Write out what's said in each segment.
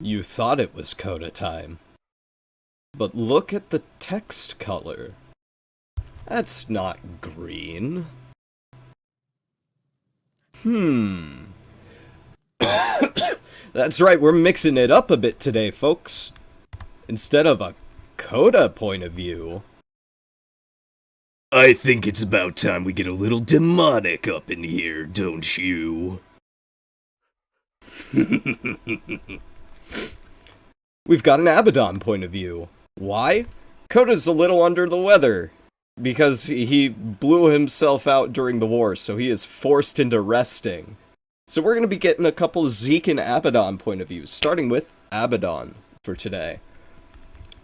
You thought it was coda time. But look at the text color. That's not green. That's right, we're mixing it up a bit today, folks. Instead of a coda point of view, I think it's about time we get a little demonic up in here, don't you? we've got an Abaddon point of view. Why? Coda's a little under the weather. Because he blew himself out during the war, so he is forced into resting. So we're going to be getting a couple Zeke and Abaddon point of views, starting with Abaddon for today.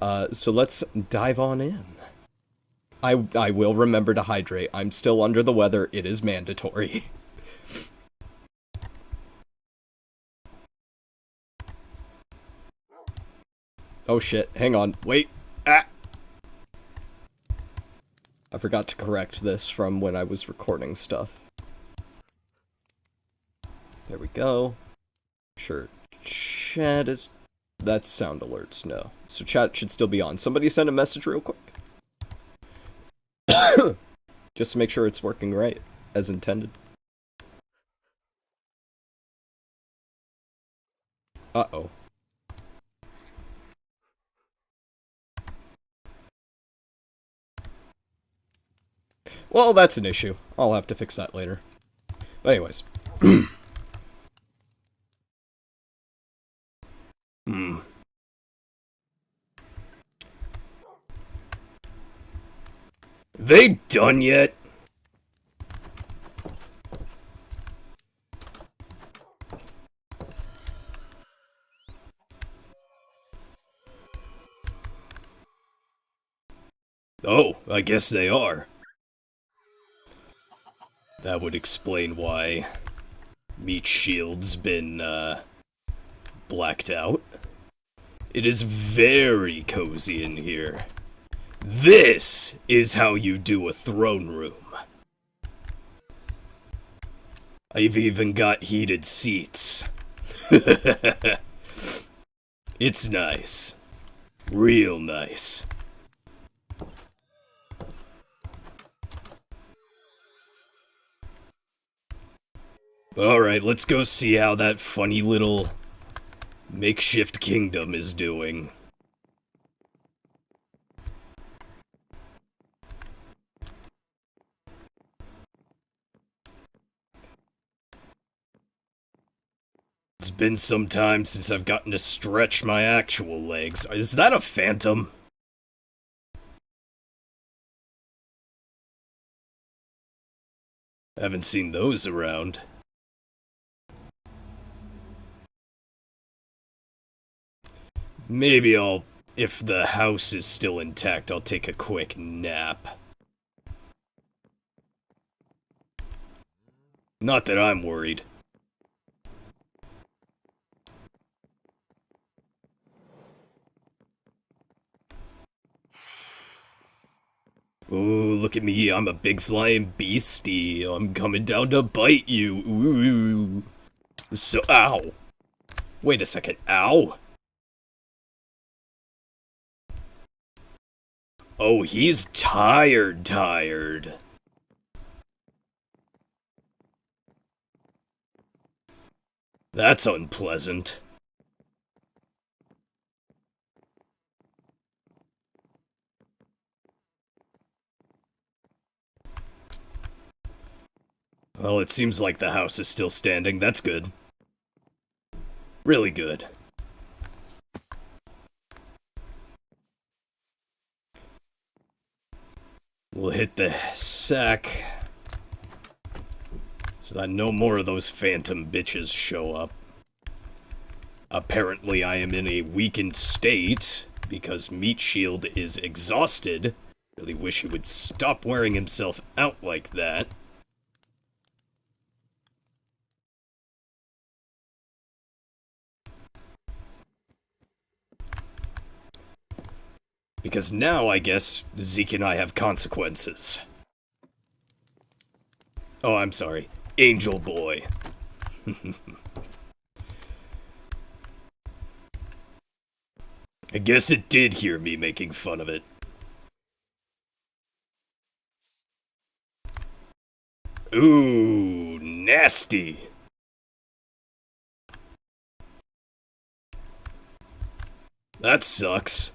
So let's dive on in. I will remember to hydrate. I'm still under the weather. It is mandatory. Oh shit, hang on. Wait. Ah! I forgot to correct this from when I was recording stuff. There we go. Sure, chat is... That's sound alerts, no. So chat should still be on. Somebody send a message real quick. Just to make sure it's working right, as intended. Uh-oh. Well, that's an issue. I'll have to fix that later. But anyways. They done yet? Oh, I guess they are. That would explain why Meat Shield's been, blacked out. It is very cozy in here. This is how you do a throne room. I've even got heated seats. It's nice. Real nice. Alright, let's go see how that funny little makeshift kingdom is doing. It's been some time since I've gotten to stretch my actual legs. Is that a phantom? Haven't seen those around. Maybe if the house is still intact, I'll take a quick nap. Not that I'm worried. Ooh, look at me, I'm a big flying beastie. I'm coming down to bite you. Ooh. So, ow. Wait a second, ow. Oh, he's tired. That's unpleasant. Well, it seems like the house is still standing. That's good. Really good. We'll hit the sack so that no more of those phantom bitches show up. Apparently I am in a weakened state because Meat Shield is exhausted. Really wish he would stop wearing himself out like that. Because now, I guess, Zeke and I have consequences. Oh, I'm sorry. Angel Boy. I guess it did hear me making fun of it. Ooh, nasty. That sucks.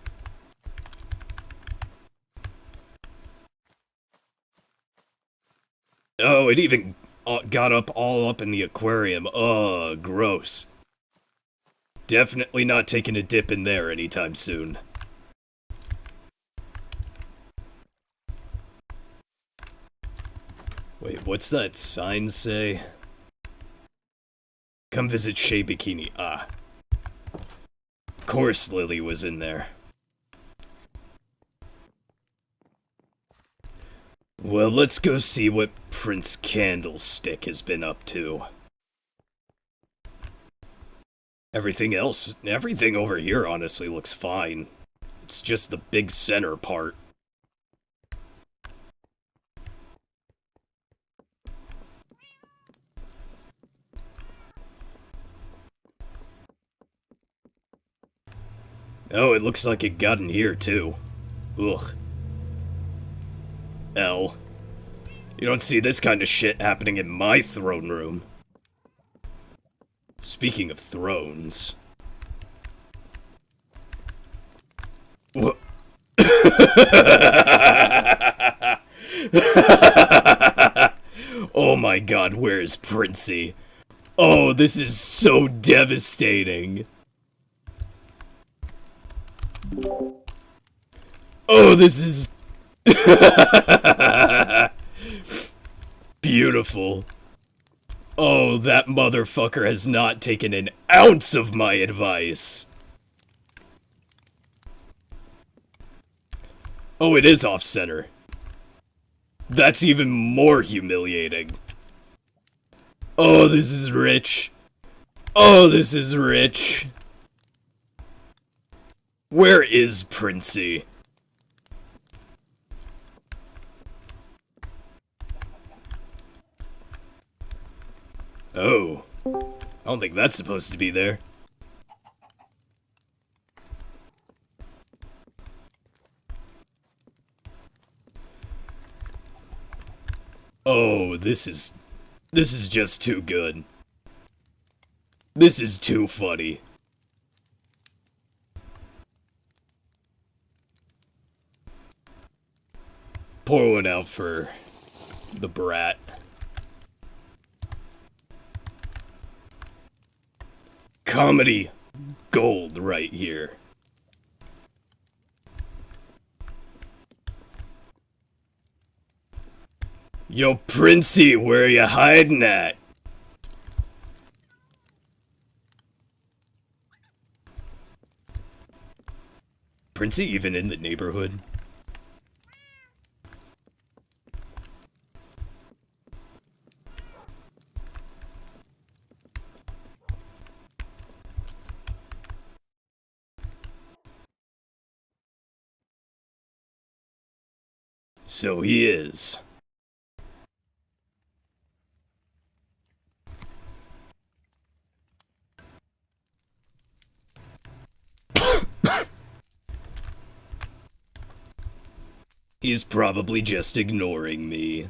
Oh, it even got up all up in the aquarium. Ugh, gross. Definitely not taking a dip in there anytime soon. Wait, what's that sign say? Come visit Shea Bikini. Ah. Of course Lily was in there. Well, let's go see what Prince Candlestick has been up to. Everything over here honestly looks fine. It's just the big center part. Oh, it looks like it got in here too. Ugh. L. You don't see this kind of shit happening in my throne room. Speaking of thrones... What? Oh my god, where's Princey? Oh, this is so devastating. Oh, this is... Beautiful. Oh, that motherfucker has not taken an ounce of my advice. Oh, it is off-center. That's even more humiliating. Oh, this is rich. Oh, this is rich. Where is Princey? Oh. I don't think that's supposed to be there. Oh, this is just too good. This is too funny. Pour one out for the brat. Comedy gold right here. Yo, Princey, where you hiding at? Princey even in the neighborhood? So he is. He's probably just ignoring me.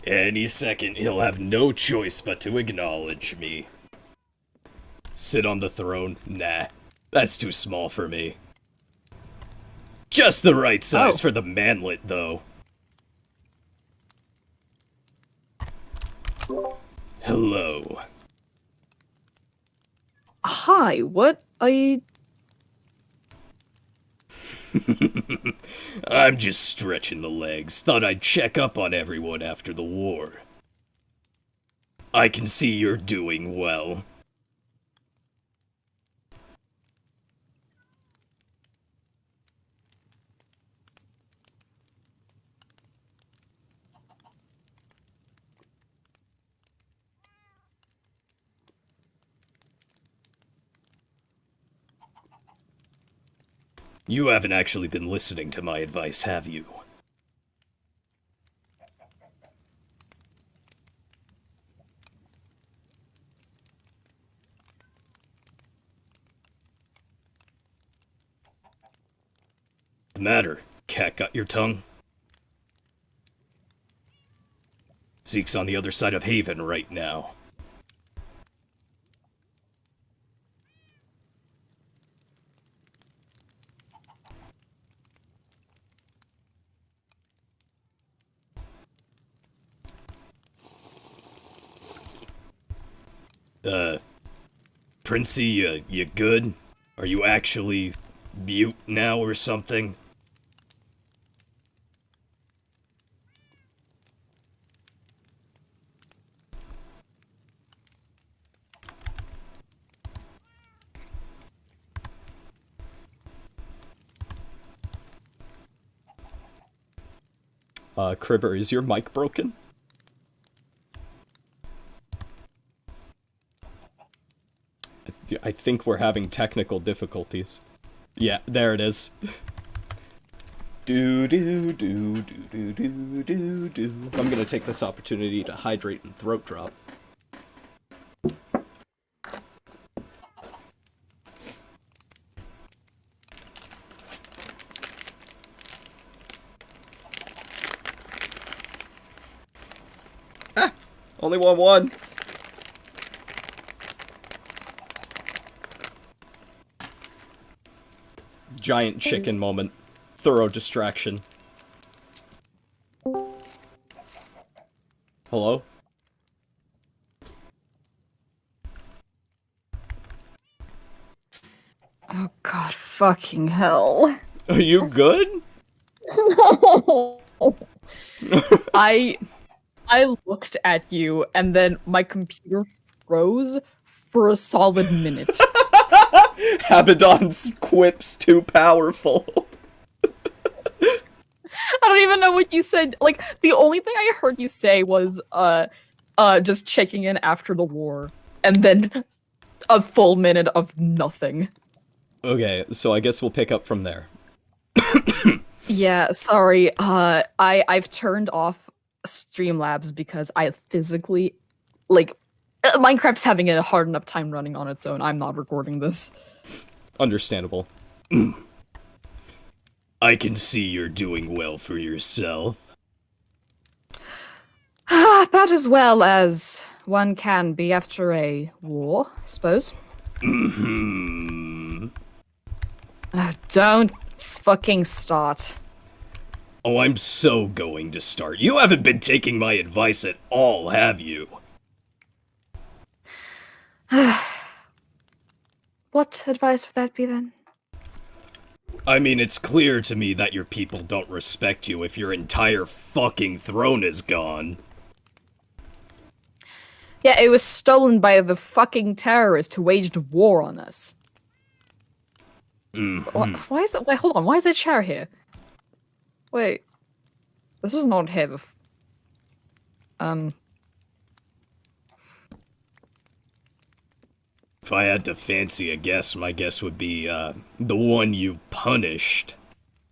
Any second, he'll have no choice but to acknowledge me. Sit on the throne? Nah, that's too small for me. Just the right size for the manlet, though. Hello. Hi, what? I'm just stretching the legs. Thought I'd check up on everyone after the war. I can see you're doing well. You haven't actually been listening to my advice, have you? The matter? Cat got your tongue? Zeke's on the other side of Haven right now. Princey, you good? Are you actually mute now or something? Kriber, is your mic broken? I think we're having technical difficulties. Yeah, there it is. Do do do do do do do do. I'm gonna take this opportunity to hydrate and throat drop. Ah! Only one. Giant chicken moment. Thorough distraction. Hello? Oh god, fucking hell. Are you good? No. I looked at you and then my computer froze for a solid minute. Abaddon's quip's too powerful. I don't even know what you said. Like, the only thing I heard you say was, just checking in after the war. And then a full minute of nothing. Okay, so I guess we'll pick up from there. Yeah, sorry. I've turned off Streamlabs because I physically, like, Minecraft's having a hard enough time running on its own. I'm not recording this. Understandable. I can see you're doing well for yourself. About as well as one can be after a war, I suppose. Mm-hmm. Don't fucking start. Oh, I'm so going to start. You haven't been taking my advice at all, have you? What advice would that be then? I mean, it's clear to me that your people don't respect you if your entire fucking throne is gone. Yeah, it was stolen by the fucking terrorists who waged war on us. Why is that? Wait, hold on. Why is that chair here? Wait, this was not here before. If I had to fancy a guess, my guess would be, the one you punished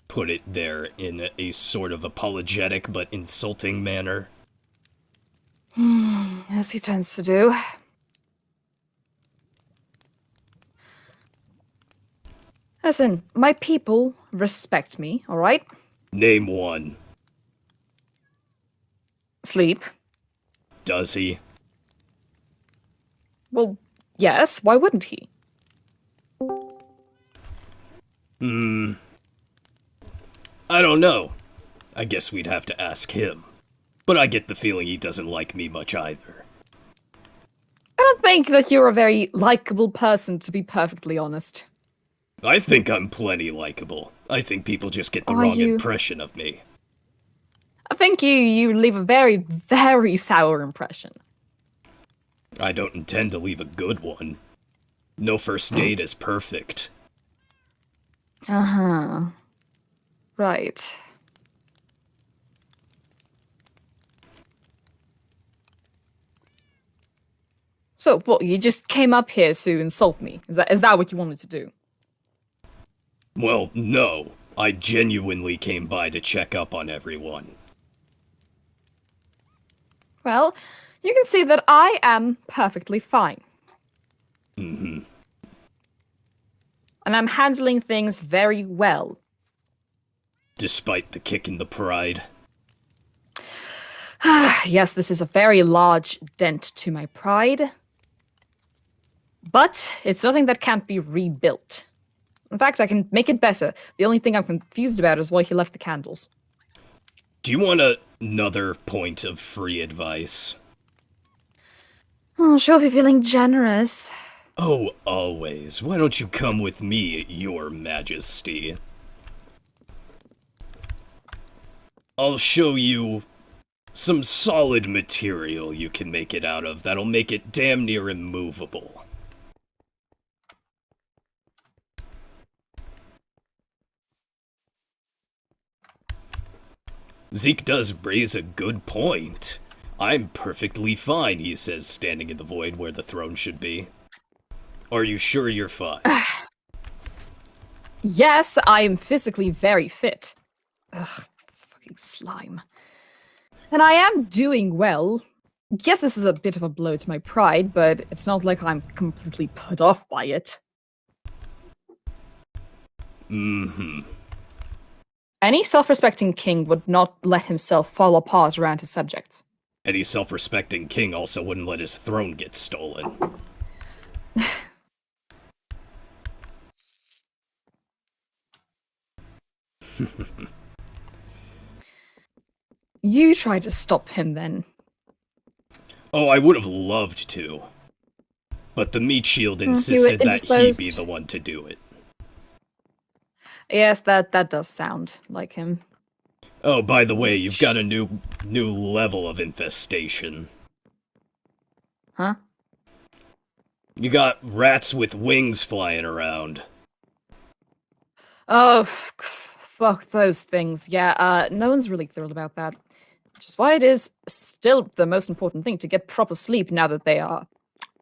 put it there in a sort of apologetic but insulting manner. As he tends to do. Listen, my people respect me, alright? Name one. Sleep. Does he? Well, yes, why wouldn't he? I don't know. I guess we'd have to ask him. But I get the feeling he doesn't like me much either. I don't think that you're a very likable person, to be perfectly honest. I think I'm plenty likable. I think people just get the Are wrong you? impression of me. I think you leave a very, very sour impression. I don't intend to leave a good one. No first date is perfect. Uh-huh. Right. So, what, you just came up here to insult me? Is that what you wanted to do? Well, no. I genuinely came by to check up on everyone. Well, you can see that I am perfectly fine. Mm-hmm. And I'm handling things very well. Despite the kick in the pride. Yes, this is a very large dent to my pride. But it's nothing that can't be rebuilt. In fact, I can make it better. The only thing I'm confused about is why he left the candles. Do you want another point of free advice? Oh, sure, be feeling generous. Oh, always. Why don't you come with me, your majesty? I'll show you some solid material you can make it out of that'll make it damn near immovable. Zeke does raise a good point. I'm perfectly fine, he says, standing in the void where the throne should be. Are you sure you're fine? Yes, I am physically very fit. Ugh, fucking slime. And I am doing well. Yes, this is a bit of a blow to my pride, but it's not like I'm completely put off by it. Mm-hmm. Any self-respecting king would not let himself fall apart around his subjects. Any self-respecting king also wouldn't let his throne get stolen. You try to stop him then. Oh, I would have loved to. But the meat shield You insisted were that he be indisposed. the one to do it. Yes, that does sound like him. Oh, by the way, you've got a new level of infestation. Huh? You got rats with wings flying around. Oh, fuck those things. Yeah, no one's really thrilled about that. Which is why it is still the most important thing to get proper sleep now that they are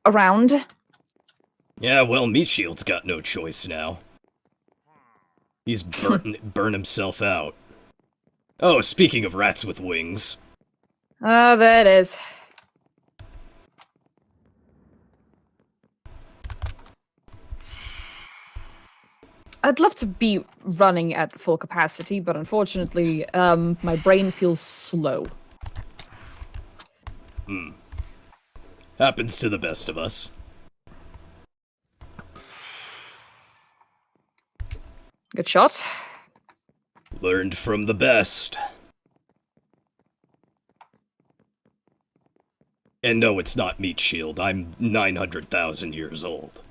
around. Yeah, well, Meat Shield's got no choice now. He's burn himself out. Oh, speaking of rats with wings. Oh, there it is. I'd love to be running at full capacity, but unfortunately, my brain feels slow. Happens to the best of us. Good shot. Learned from the best. And no, it's not Meat Shield. I'm 900,000 years old.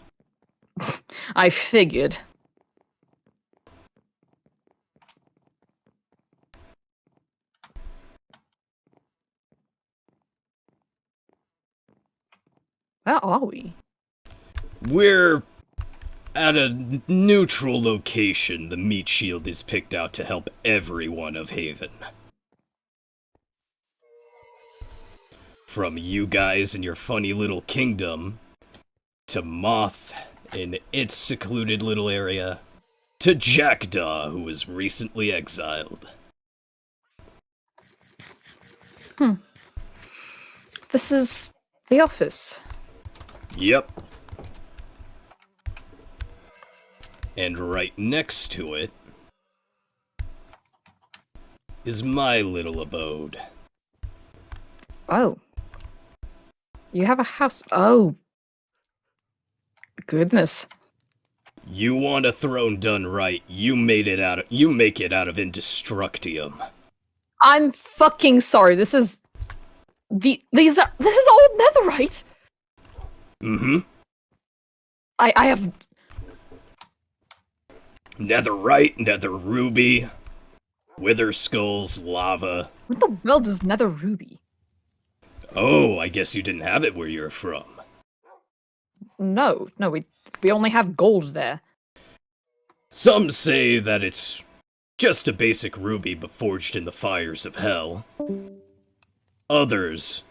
I figured. Where are we? We're at a neutral location. The Meat Shield is picked out to help everyone of Haven. From you guys and your funny little kingdom, to Moth in its secluded little area, to Jackdaw, who was recently exiled. This is the office. Yep. And right next to it is my little abode. Oh. You have a house. Oh. Goodness. You want a throne done right, you make it out of Indestructium. I'm fucking sorry. This is this is old netherite. Mm-hmm. I have Netherite, nether ruby, wither skulls, lava. what the world is nether ruby? Oh, I guess you didn't have it where you're from. No, we only have gold there. Some say that it's just a basic ruby but forged in the fires of hell. Others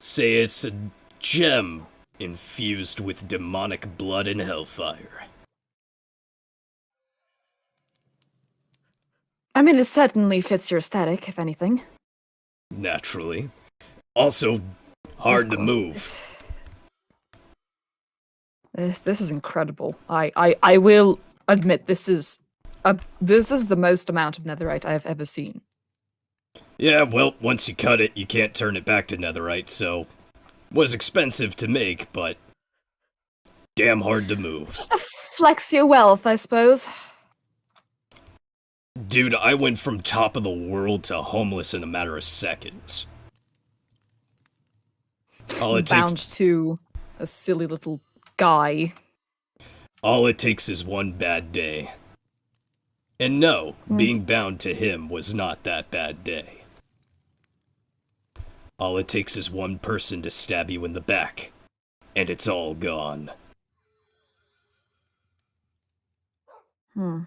say it's a gem infused with demonic blood and hellfire. I mean, it certainly fits your aesthetic, if anything. Naturally. Also, hard to Of course. move. This is incredible. I will admit this is the most amount of netherite I have ever seen. Yeah, well, once you cut it, you can't turn it back to netherite, so... Was expensive to make, but... damn hard to move. Just to flex your wealth, I suppose. Dude, I went from top of the world to homeless in a matter of seconds. All it Bound takes... to a silly little guy. all it takes is one bad day. And no, being bound to him was not that bad day. All it takes is one person to stab you in the back, and it's all gone. Hmm.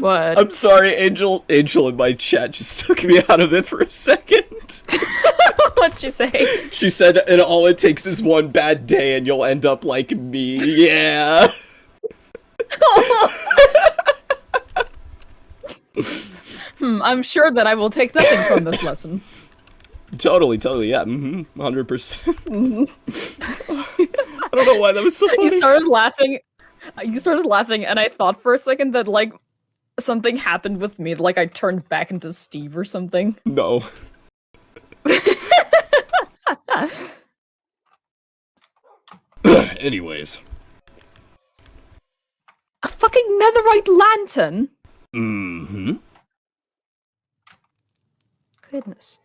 What? I'm sorry, Angel in my chat just took me out of it for a second. What'd she say? She said, and all it takes is one bad day and you'll end up like me. Yeah. I'm sure that I will take nothing from this lesson. Totally, yeah, 100%. I don't know why that was so funny. You started laughing, and I thought for a second that, like, something happened with me, like I turned back into Steve or something. No. Anyways. A fucking netherite lantern? Mm-hmm. Goodness.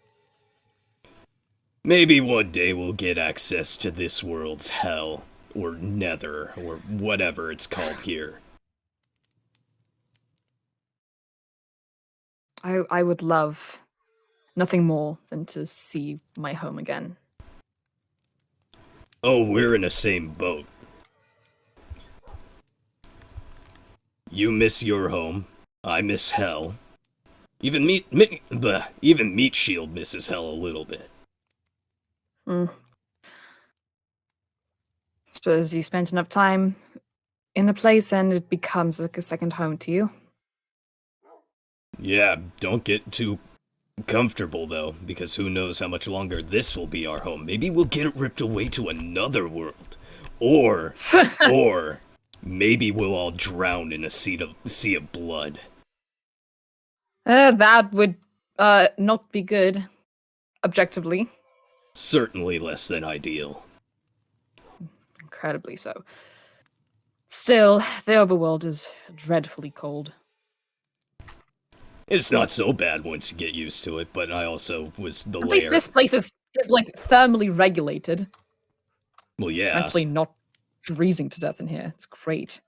Maybe one day we'll get access to this world's hell, or nether, or whatever it's called here. I would love nothing more than to see my home again. Oh, we're in the same boat. You miss your home, I miss hell. Even Meat Shield misses hell a little bit. Suppose you spent enough time in a place and it becomes like a second home to you. Yeah, don't get too comfortable though, because who knows how much longer this will be our home. Maybe we'll get it ripped away to another world. Or maybe we'll all drown in a sea of blood. That would not be good, objectively. Certainly less than ideal. Incredibly so. Still, the overworld is dreadfully cold. It's not so bad once you get used to it, but I also was the At least layer. this place is like thermally regulated. Well, yeah. Actually, not freezing to death in here. It's great.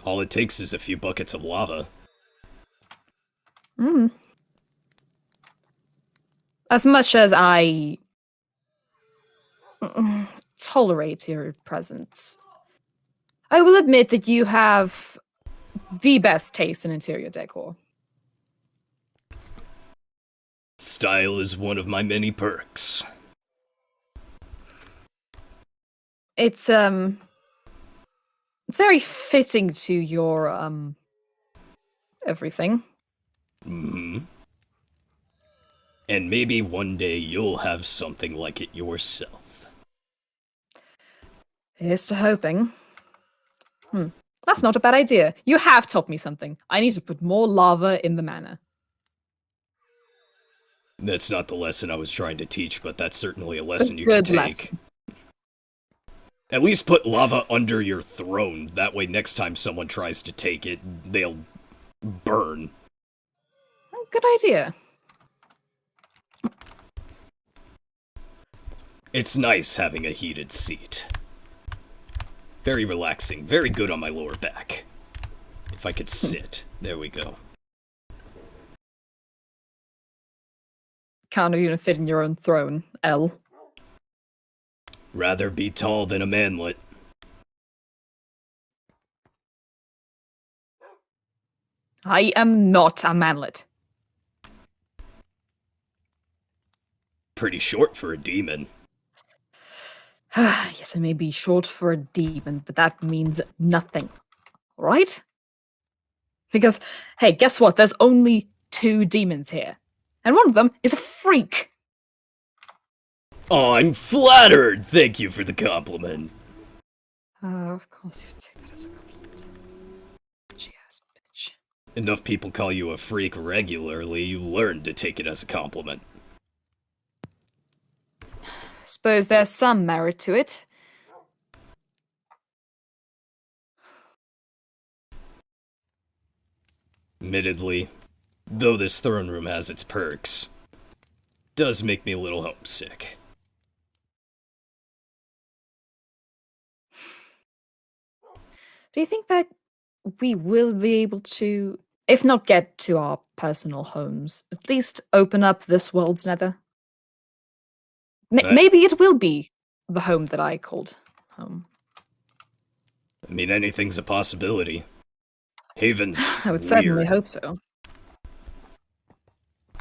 All it takes is a few buckets of lava. As much as I tolerate your presence, I will admit that you have the best taste in interior decor. Style is one of my many perks. It's very fitting to your everything. Mm-hmm. And maybe one day you'll have something like it yourself. Here's to hoping. That's not a bad idea. You have taught me something. I need to put more lava in the manor. That's not the lesson I was trying to teach, but that's certainly a lesson you Good can take. lesson. At least put lava under your throne. That way next time someone tries to take it, they'll burn. Good idea. It's nice having a heated seat. Very relaxing, very good on my lower back. If I could sit. There we go. Can't even fit in your own throne, L. Rather be tall than a manlet. I am not a manlet. Pretty short for a demon. Yes, it may be short for a demon, but that means nothing. Right? Because, hey, guess what? There's only 2 demons here. And one of them is a freak. I'm flattered! Thank you for the compliment. Of course you would take that as a compliment. Bitchy-ass bitch. Enough people call you a freak regularly, you learn to take it as a compliment. Suppose there's some merit to it. Admittedly, though this throne room has its perks, does make me a little homesick. Do you think that we will be able to, if not get to our personal homes, at least open up this world's nether? Maybe it will be the home that I called home. I mean, anything's a possibility. Haven's I would certainly weird. hope so.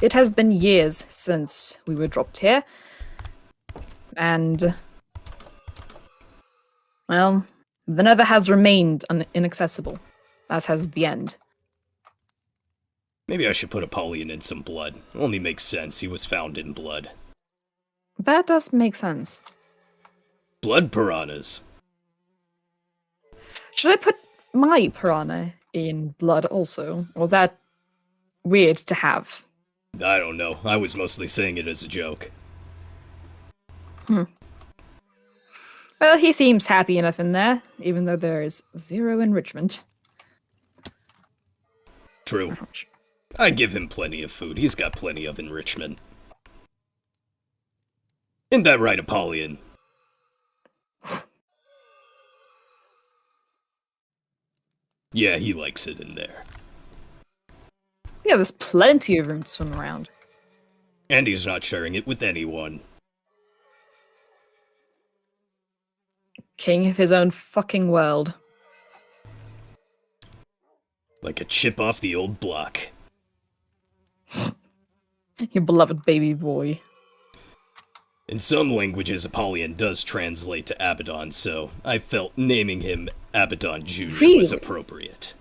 It has been years since we were dropped here. And, well, the nether has remained inaccessible, as has the end. Maybe I should put Apollyon in some blood. Only makes sense, he was found in blood. That does make sense. Blood piranhas. Should I put my piranha in blood also? Or was that weird to have? I don't know, I was mostly saying it as a joke. Well, he seems happy enough in there, even though there is 0 enrichment. True. I give him plenty of food, he's got plenty of enrichment. Isn't that right, Apollyon? Yeah, he likes it in there. Yeah, there's plenty of room to swim around. And he's not sharing it with anyone. King of his own fucking world. Like a chip off the old block. Your beloved baby boy. In some languages, Apollyon does translate to Abaddon, so I felt naming him Abaddon Jr. was Really? appropriate.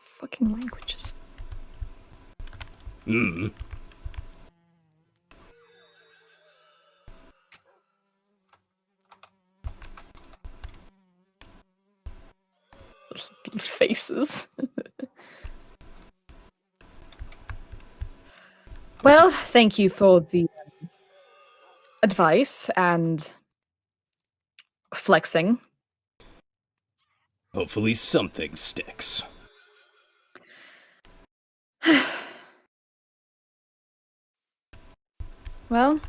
Fucking languages. Faces. Well, thank you for the advice and flexing. Hopefully something sticks. Well,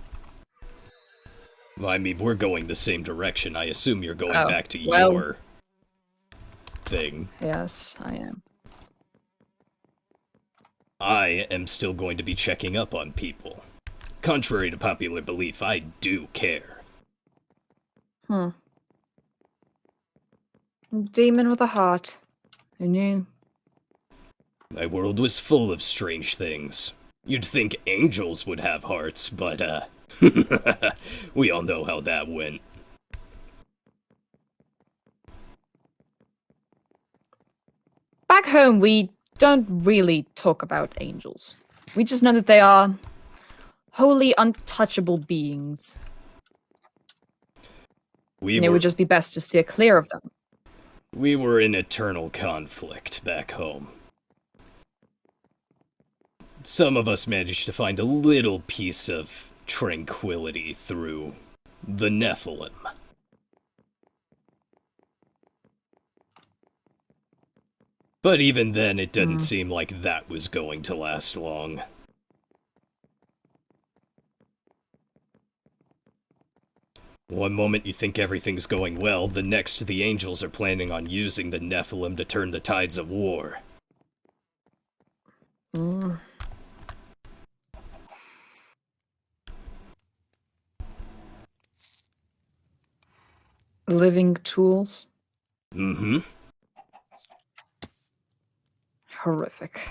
I mean, we're going the same direction. I assume you're going Oh, back to well. your thing. yes, I am. I am still going to be checking up on people. Contrary to popular belief, I do care. Demon with a heart. Who knew? My world was full of strange things. You'd think angels would have hearts, but, we all know how that went. Back home, we don't really talk about angels. We just know that they are wholly untouchable beings. And it would just be best to steer clear of them. We were in eternal conflict back home. Some of us managed to find a little piece of tranquility through the Nephilim. But even then, it didn't seem like that was going to last long. One moment you think everything's going well, the next the angels are planning on using the Nephilim to turn the tides of war. Living tools. Horrific.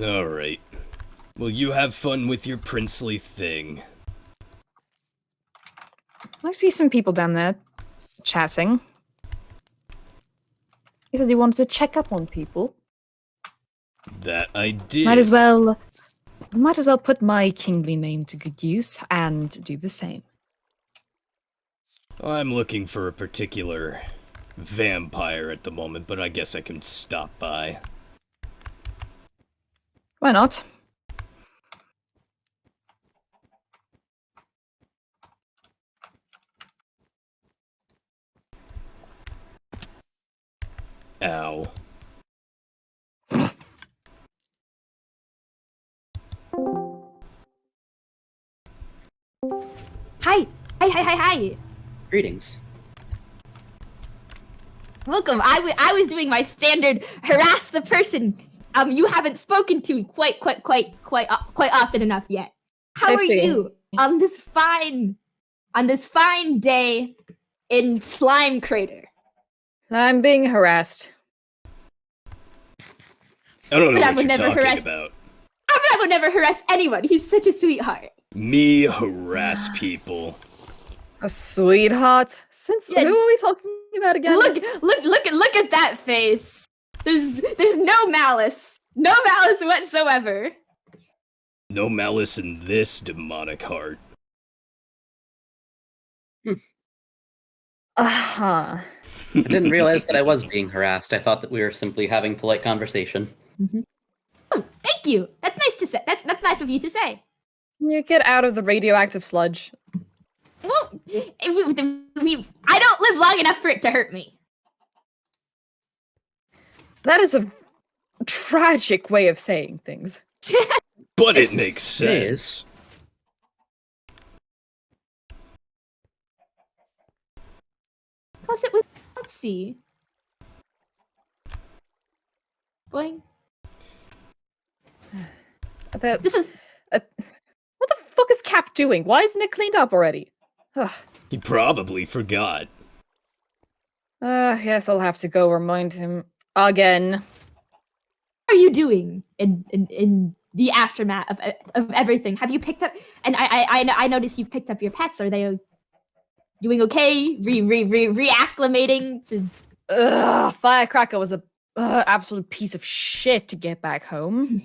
Alright. Well, you have fun with your princely thing. I see some people down there chatting. He said he wanted to check up on people. That I did. Might as well put my kingly name to good use and do the same. I'm looking for a particular vampire at the moment, but I guess I can stop by. Why not? Ow. Hi! Hi! Greetings. Welcome. I was doing my standard harass the person you haven't spoken to quite often enough yet. How I are see. you on this fine day in Slime Crater? I'm being harassed. I don't know But I what would you're never talking harass- about. I would never harass anyone. He's such a sweetheart. Me harass people. A sweetheart? Since Yes. who are we talking about again? Look at that face. There's no malice. No malice whatsoever. No malice in this demonic heart. Uh-huh. I didn't realize that I was being harassed. I thought that we were simply having polite conversation. Oh, thank you. That's nice to say. That's nice of you to say. You get out of the radioactive sludge. Well, I don't live long enough for it to hurt me. That is a tragic way of saying things. But it makes It sense. Plus, it was. Let's see. Boing. That, This is. what the fuck is Cap doing? Why isn't it cleaned up already? Ugh. He probably forgot. Yes, I'll have to go remind him again. What are you doing in the aftermath of everything? Have you picked up? And I noticed you've picked up your pets. Are they doing okay? Reacclimating to. Ugh, Firecracker was a absolute piece of shit to get back home.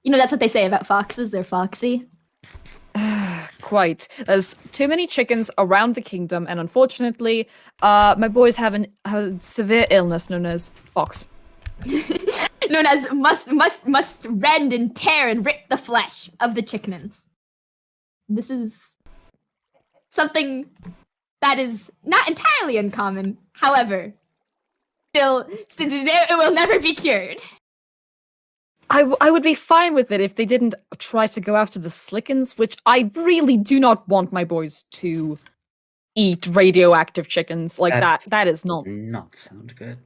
You know, that's what they say about foxes. They're foxy. Quite. There's too many chickens around the kingdom, and unfortunately, my boys have a severe illness known as fox. Known as must rend and tear and rip the flesh of the chickenins. This is something that is not entirely uncommon. However, still, it will never be cured. I would be fine with it if they didn't try to go after the slickens, which I really do not want my boys to eat radioactive chickens like that. That is not Does not sound good.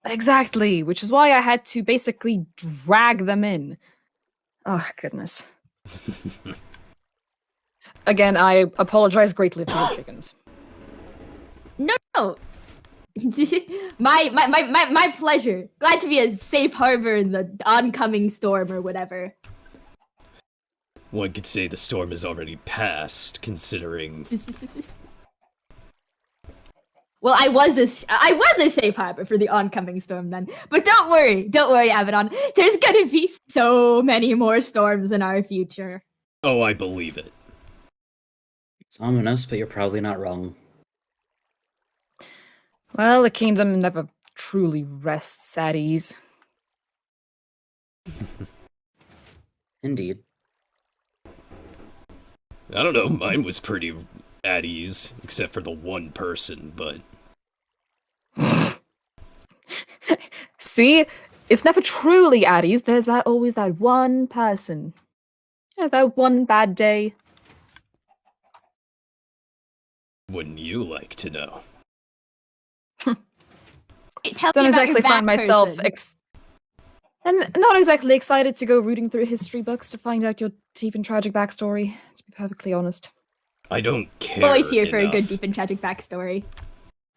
exactly, which is why I had to basically drag them in. Oh goodness. Again, I apologize greatly for the chickens. No. my pleasure. Glad to be a safe harbor in the oncoming storm or whatever. One could say the storm has already passed, considering... Well, I was a safe harbor for the oncoming storm then. But don't worry, Abaddon. There's gonna be so many more storms in our future. Oh, I believe it. It's ominous, but you're probably not wrong. Well, the kingdom never truly rests at ease. Indeed. I don't know, mine was pretty at ease, except for the one person, but... See? It's never truly at ease. There's always that one person. You know, that one bad day. Wouldn't you like to know? Tell Don't me about exactly your find bat myself person. and not exactly excited to go rooting through history books to find out your deep and tragic backstory, to be perfectly honest. I don't care Always here for a good, enough. deep, and tragic backstory.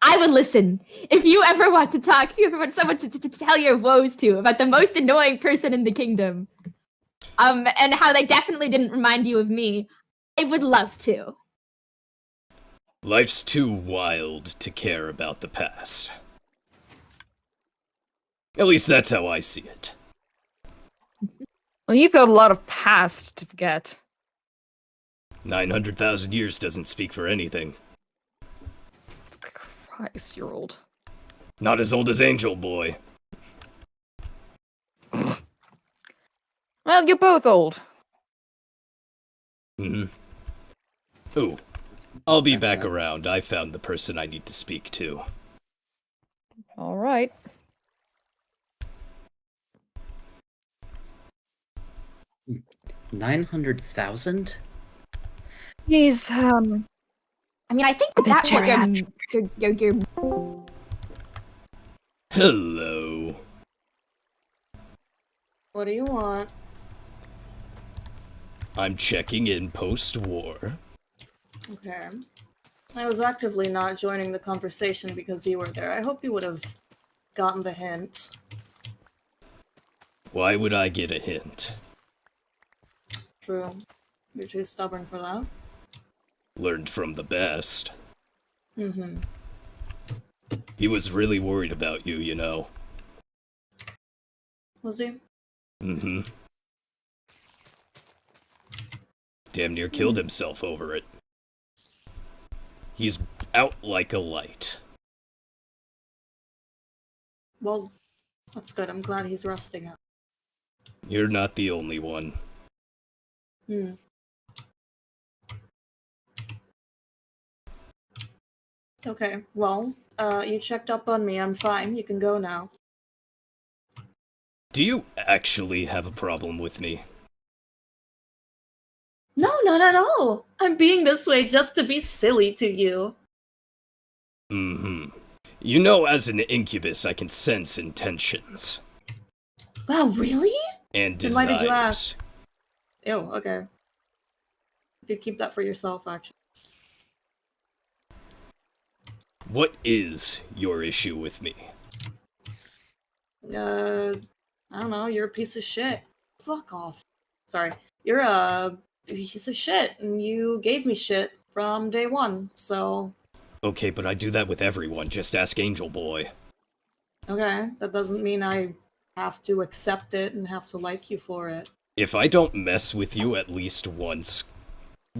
I would listen. If you ever want to talk, if you ever want someone to tell your woes to about the most annoying person in the kingdom, and how they definitely didn't remind you of me, I would love to. Life's too wild to care about the past. At least that's how I see it. Well, you've got a lot of past to forget. 900,000 years doesn't speak for anything. Christ, you're old. Not as old as Angel Boy. Well, you're both old. Ooh. I'll be back around. I found the person I need to speak to. All right. $900,000? He's, I mean, I think bit that's what geriatric. you're Hello. What do you want? I'm checking in post-war. Okay. I was actively not joining the conversation because you were there. I hope you would have gotten the hint. Why would I get a hint? True. You're too stubborn for that. Learned from the best. Mm-hmm. He was really worried about you, you know. Was he? Mm-hmm. Damn near killed himself over it. He's out like a light. Well, that's good. I'm glad he's resting up. You're not the only one. Hmm. Okay, well, you checked up on me. I'm fine. You can go now. Do you actually have a problem with me? No, not at all. I'm being this way just to be silly to you. Mm-hmm. You know, as an incubus, I can sense intentions. Wow, really? And Then desires. why did you ask? Ew, okay. You could keep that for yourself, actually. What is your issue with me? I don't know, you're a piece of shit. Fuck off. Sorry. You're a piece of shit, and you gave me shit from day one, so... Okay, but I do that with everyone. Just ask Angel Boy. Okay, that doesn't mean I have to accept it and have to like you for it. If I don't mess with you at least once,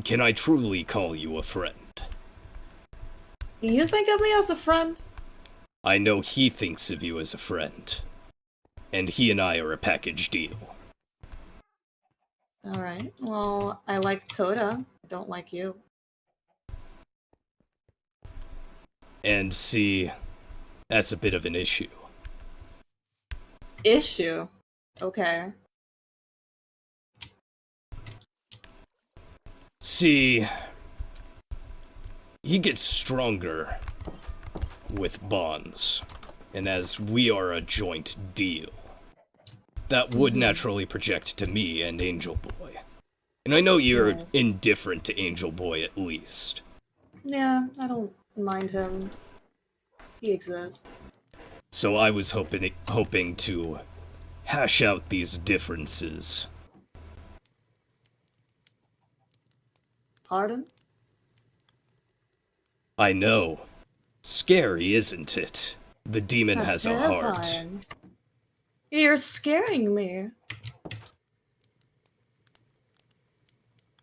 can I truly call you a friend? You think of me as a friend? I know he thinks of you as a friend. And he and I are a package deal. Alright, well, I like Coda. I don't like you. And see, that's a bit of an issue. Issue? Okay. See, he gets stronger with bonds, and as we are a joint deal, that would naturally project to me and Angel Boy. And I know you're Right. indifferent to Angel Boy at least. Yeah, I don't mind him. He exists. So I was hoping to hash out these differences. Pardon? I know. Scary, isn't it? The demon That's has a heart. terrifying. You're scaring me.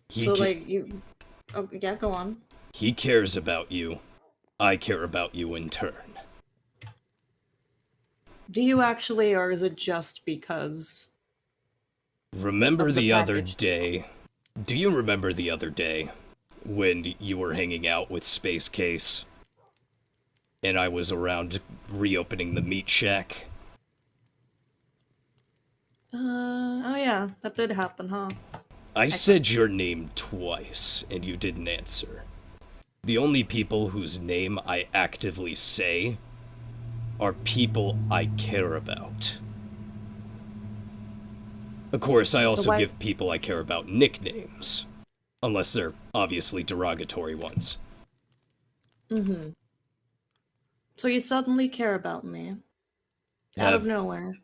He So, ca- like, you... Oh, yeah, go on. He cares about you. I care about you in turn. Do you actually, or is it just because... Remember Of the the other package. day? Do you remember the other day when you were hanging out with Space Case? And I was around reopening the meat shack? Oh yeah, that did happen, huh? I said your name twice, and you didn't answer. The only people whose name I actively say are people I care about. Of course, I also why- give people I care about nicknames. Unless they're obviously derogatory ones. Mm-hmm. So you suddenly care about me. Out of nowhere.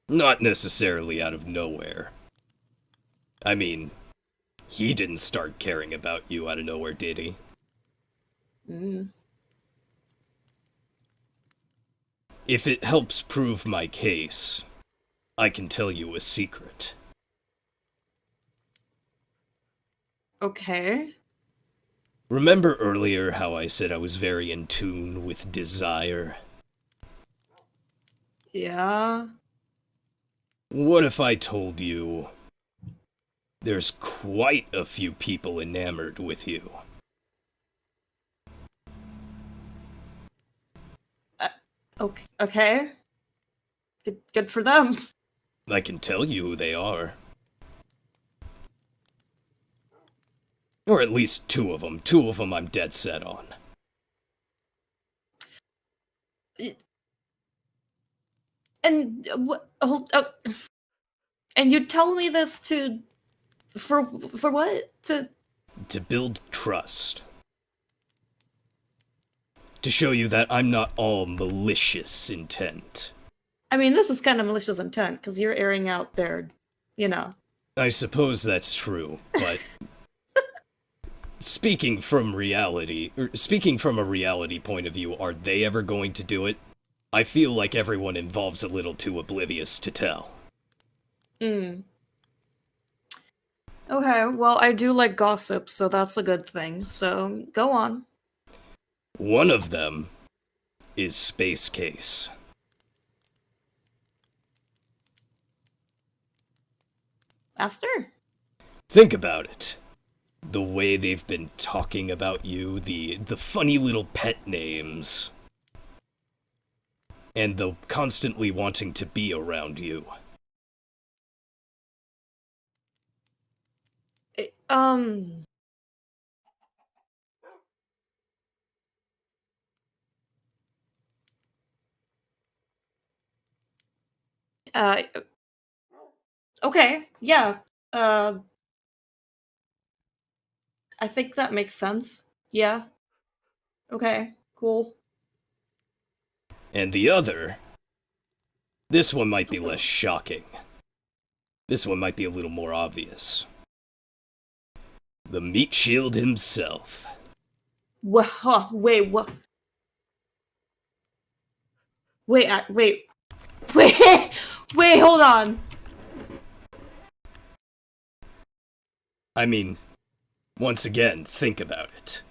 Not necessarily out of nowhere. I mean, he didn't start caring about you out of nowhere, did he? Mm. If it helps prove my case, I can tell you a secret. Okay. Remember earlier how I said I was very in tune with desire? Yeah. What if I told you there's quite a few people enamored with you? Okay. Good for them. I can tell you who they are. Or at least two of them. Two of them I'm dead set on. And what? And you tell me this for what? To build trust. To show you that I'm not all malicious intent. I mean, this is kind of malicious intent because you're airing out their, you know. I suppose that's true, but speaking from a reality point of view, are they ever going to do it? I feel like everyone involved's a little too oblivious to tell. Okay, well, I do like gossip, so that's a good thing. So, go on. One of them is Space Case. Aster? Think about it. The way they've been talking about you, the funny little pet names, and the constantly wanting to be around you. Uh, okay, yeah. I think that makes sense. Yeah. Okay, cool. And the other, this one might be less shocking. This one might be a little more obvious. The meat shield himself. Wait, what? Wait, wait, hold on. I mean, once again, think about it.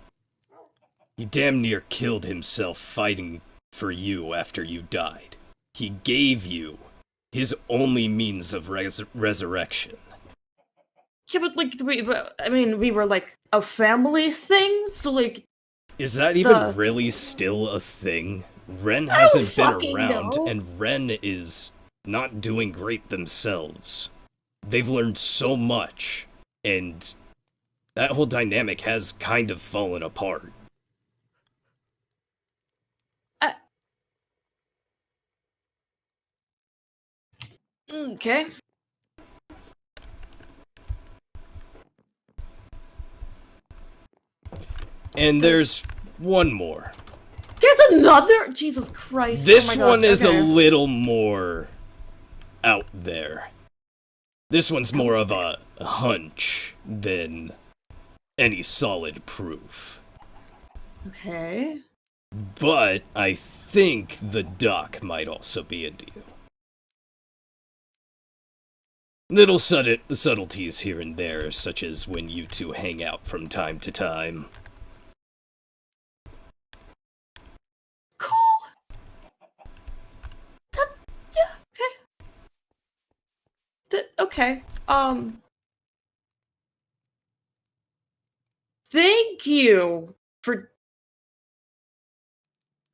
He damn near killed himself fighting for you after you died. He gave you his only means of resurrection. Yeah, but like, we were like a family thing, so like. Is that even really still a thing? Ren hasn't been around, and Ren is not doing great themselves. They've learned so much, and that whole dynamic has kind of fallen apart. Okay. And there's one more. There's another? Jesus Christ. This oh my God. one is okay. a little more out there. This one's more of a hunch than any solid proof. Okay. But I think the duck might also be into you. Little subtleties here and there, such as when you two hang out from time to time. Cool. Yeah, okay. Thank you for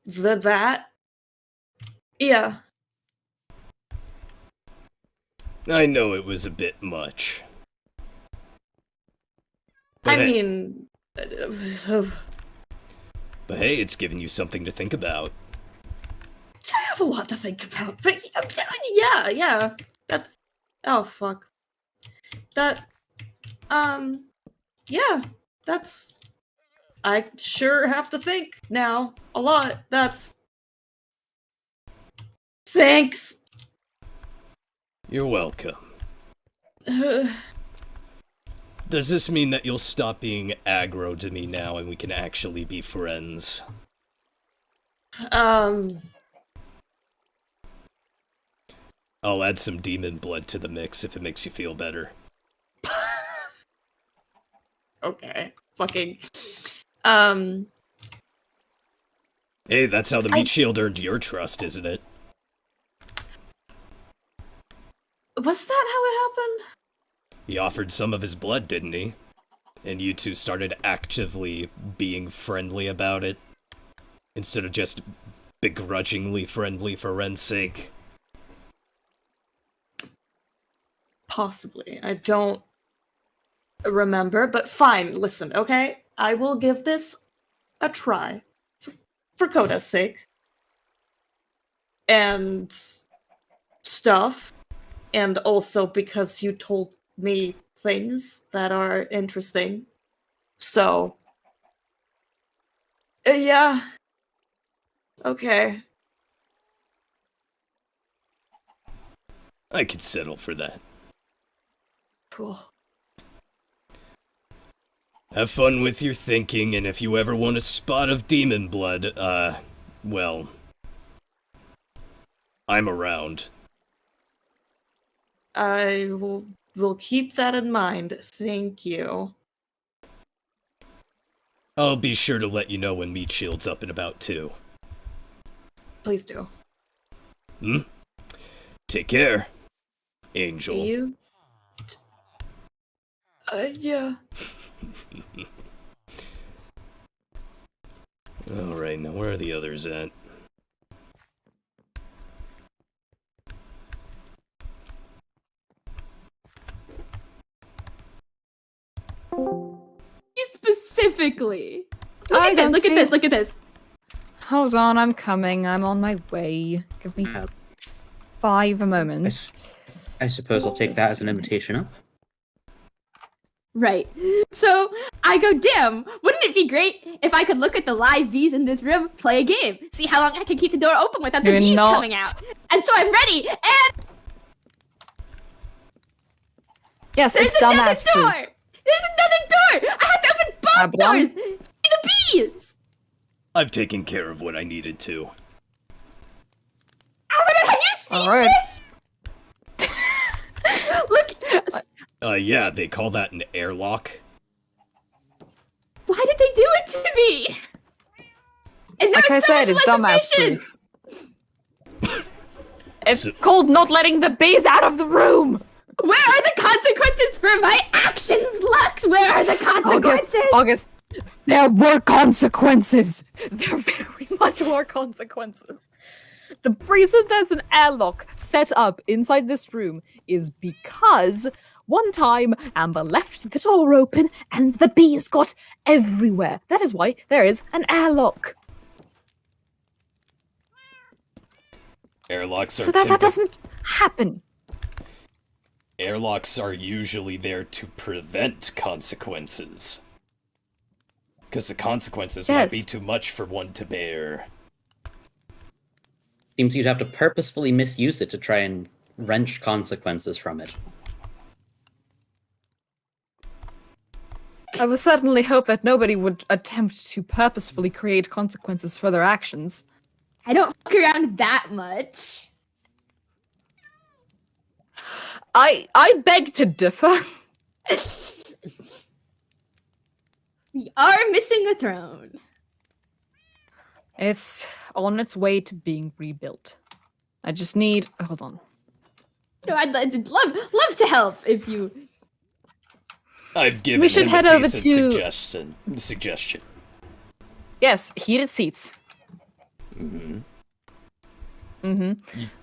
that. Yeah. I know it was a bit much. I But mean, but hey, it's given you something to think about. I have a lot to think about, but yeah, that's, oh fuck. That, yeah, that's I sure have to think now. A lot. That's... Thanks! You're welcome. Does this mean that you'll stop being aggro to me now and we can actually be friends? I'll add some demon blood to the mix if it makes you feel better. Okay. Fucking... Hey, that's how the meat shield earned your trust, isn't it? Was that how it happened? He offered some of his blood, didn't he? And you two started actively being friendly about it, instead of just begrudgingly friendly for Ren's sake. Possibly. I don't remember, but fine. Listen, okay? I will give this a try. For Koda's sake. And stuff. And also because you told me things that are interesting. So... yeah. Okay. I could settle for that. Cool. Have fun with your thinking, and if you ever want a spot of demon blood, well... I'm around. I will keep that in mind. Thank you. I'll be sure to let you know when Meat Shield's up and about, too. Please do. Take care, Angel. See you? Yeah. Alright, now where are the others at? Specifically. I Look don't at this, look see- at this, look at this. Hold on, I'm coming. I'm on my way. Give me 5 moments. I suppose I'll take that as an invitation up. Right. So I go, damn, wouldn't it be great if I could look at the live bees in this room, play a game, see how long I can keep the door open without the You're bees not- coming out. And so I'm ready, and Yes, there's it's another dumbass door! proof. There's another door! I have to open both Abaddon? doors! See the bees! I've taken care of what I needed to. Abaddon, have you seen Alright. this? Look, Yeah, they call that an airlock. why did they do it to me? And now Like I it's so said, much it's less dumbass efficient. proof. It's called not letting the bees out of the room! Where are the consequences for my actions, Lux? Where are the consequences? August, there were consequences! There very much were consequences. The reason there's an airlock set up inside this room is because one time Amber left the door open and the bees got everywhere. That is why there is an airlock. Airlocks are So that doesn't happen. Airlocks are usually there to prevent consequences. Because the consequences might be Yes. too much for one to bear. Seems you'd have to purposefully misuse it to try and wrench consequences from it. I would certainly hope that nobody would attempt to purposefully create consequences for their actions. I don't fuck around that much. I beg to differ. We are missing a throne. It's on its way to being rebuilt. I just need... Hold on. No, I'd love to help if you. I've given We should him head a over decent to- suggestion. Yes, heated seats.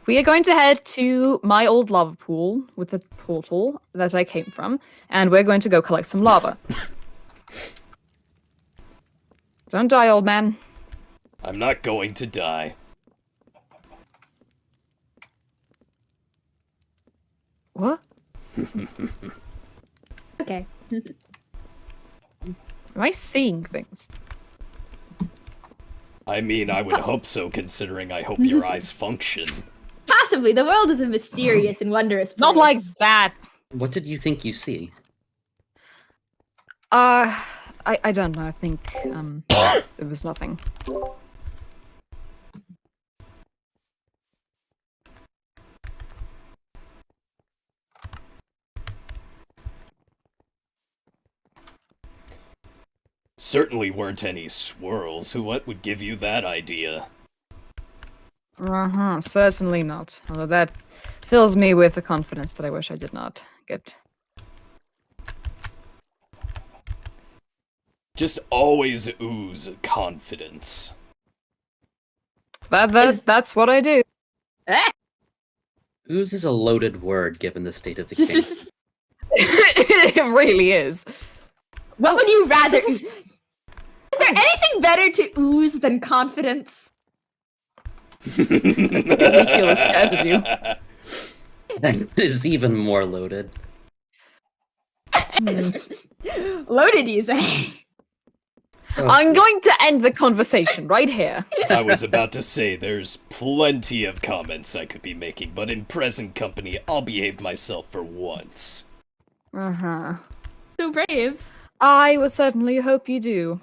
We are going to head to my old lava pool with the portal that I came from, and we're going to go collect some lava. Don't die, old man. I'm not going to die. What? Okay. Am I seeing things? I mean, I would hope so, considering I hope your eyes function. Possibly. The world is a mysterious and wondrous place. Not like that. What did you think you see? I don't know. I think it was nothing. Certainly weren't any swirls. What would give you that idea? Certainly not. Although that fills me with a confidence that I wish I did not get. Just always ooze confidence. That's what I do. Ooze is a loaded word given the state of the game. It really is. What would you rather? Is there anything better to ooze than confidence? Ezekiel is scared of you. That is even more loaded. Loaded, you say? I'm going to end the conversation right here. I was about to say there's plenty of comments I could be making, but in present company, I'll behave myself for once. So brave. I would certainly hope you do.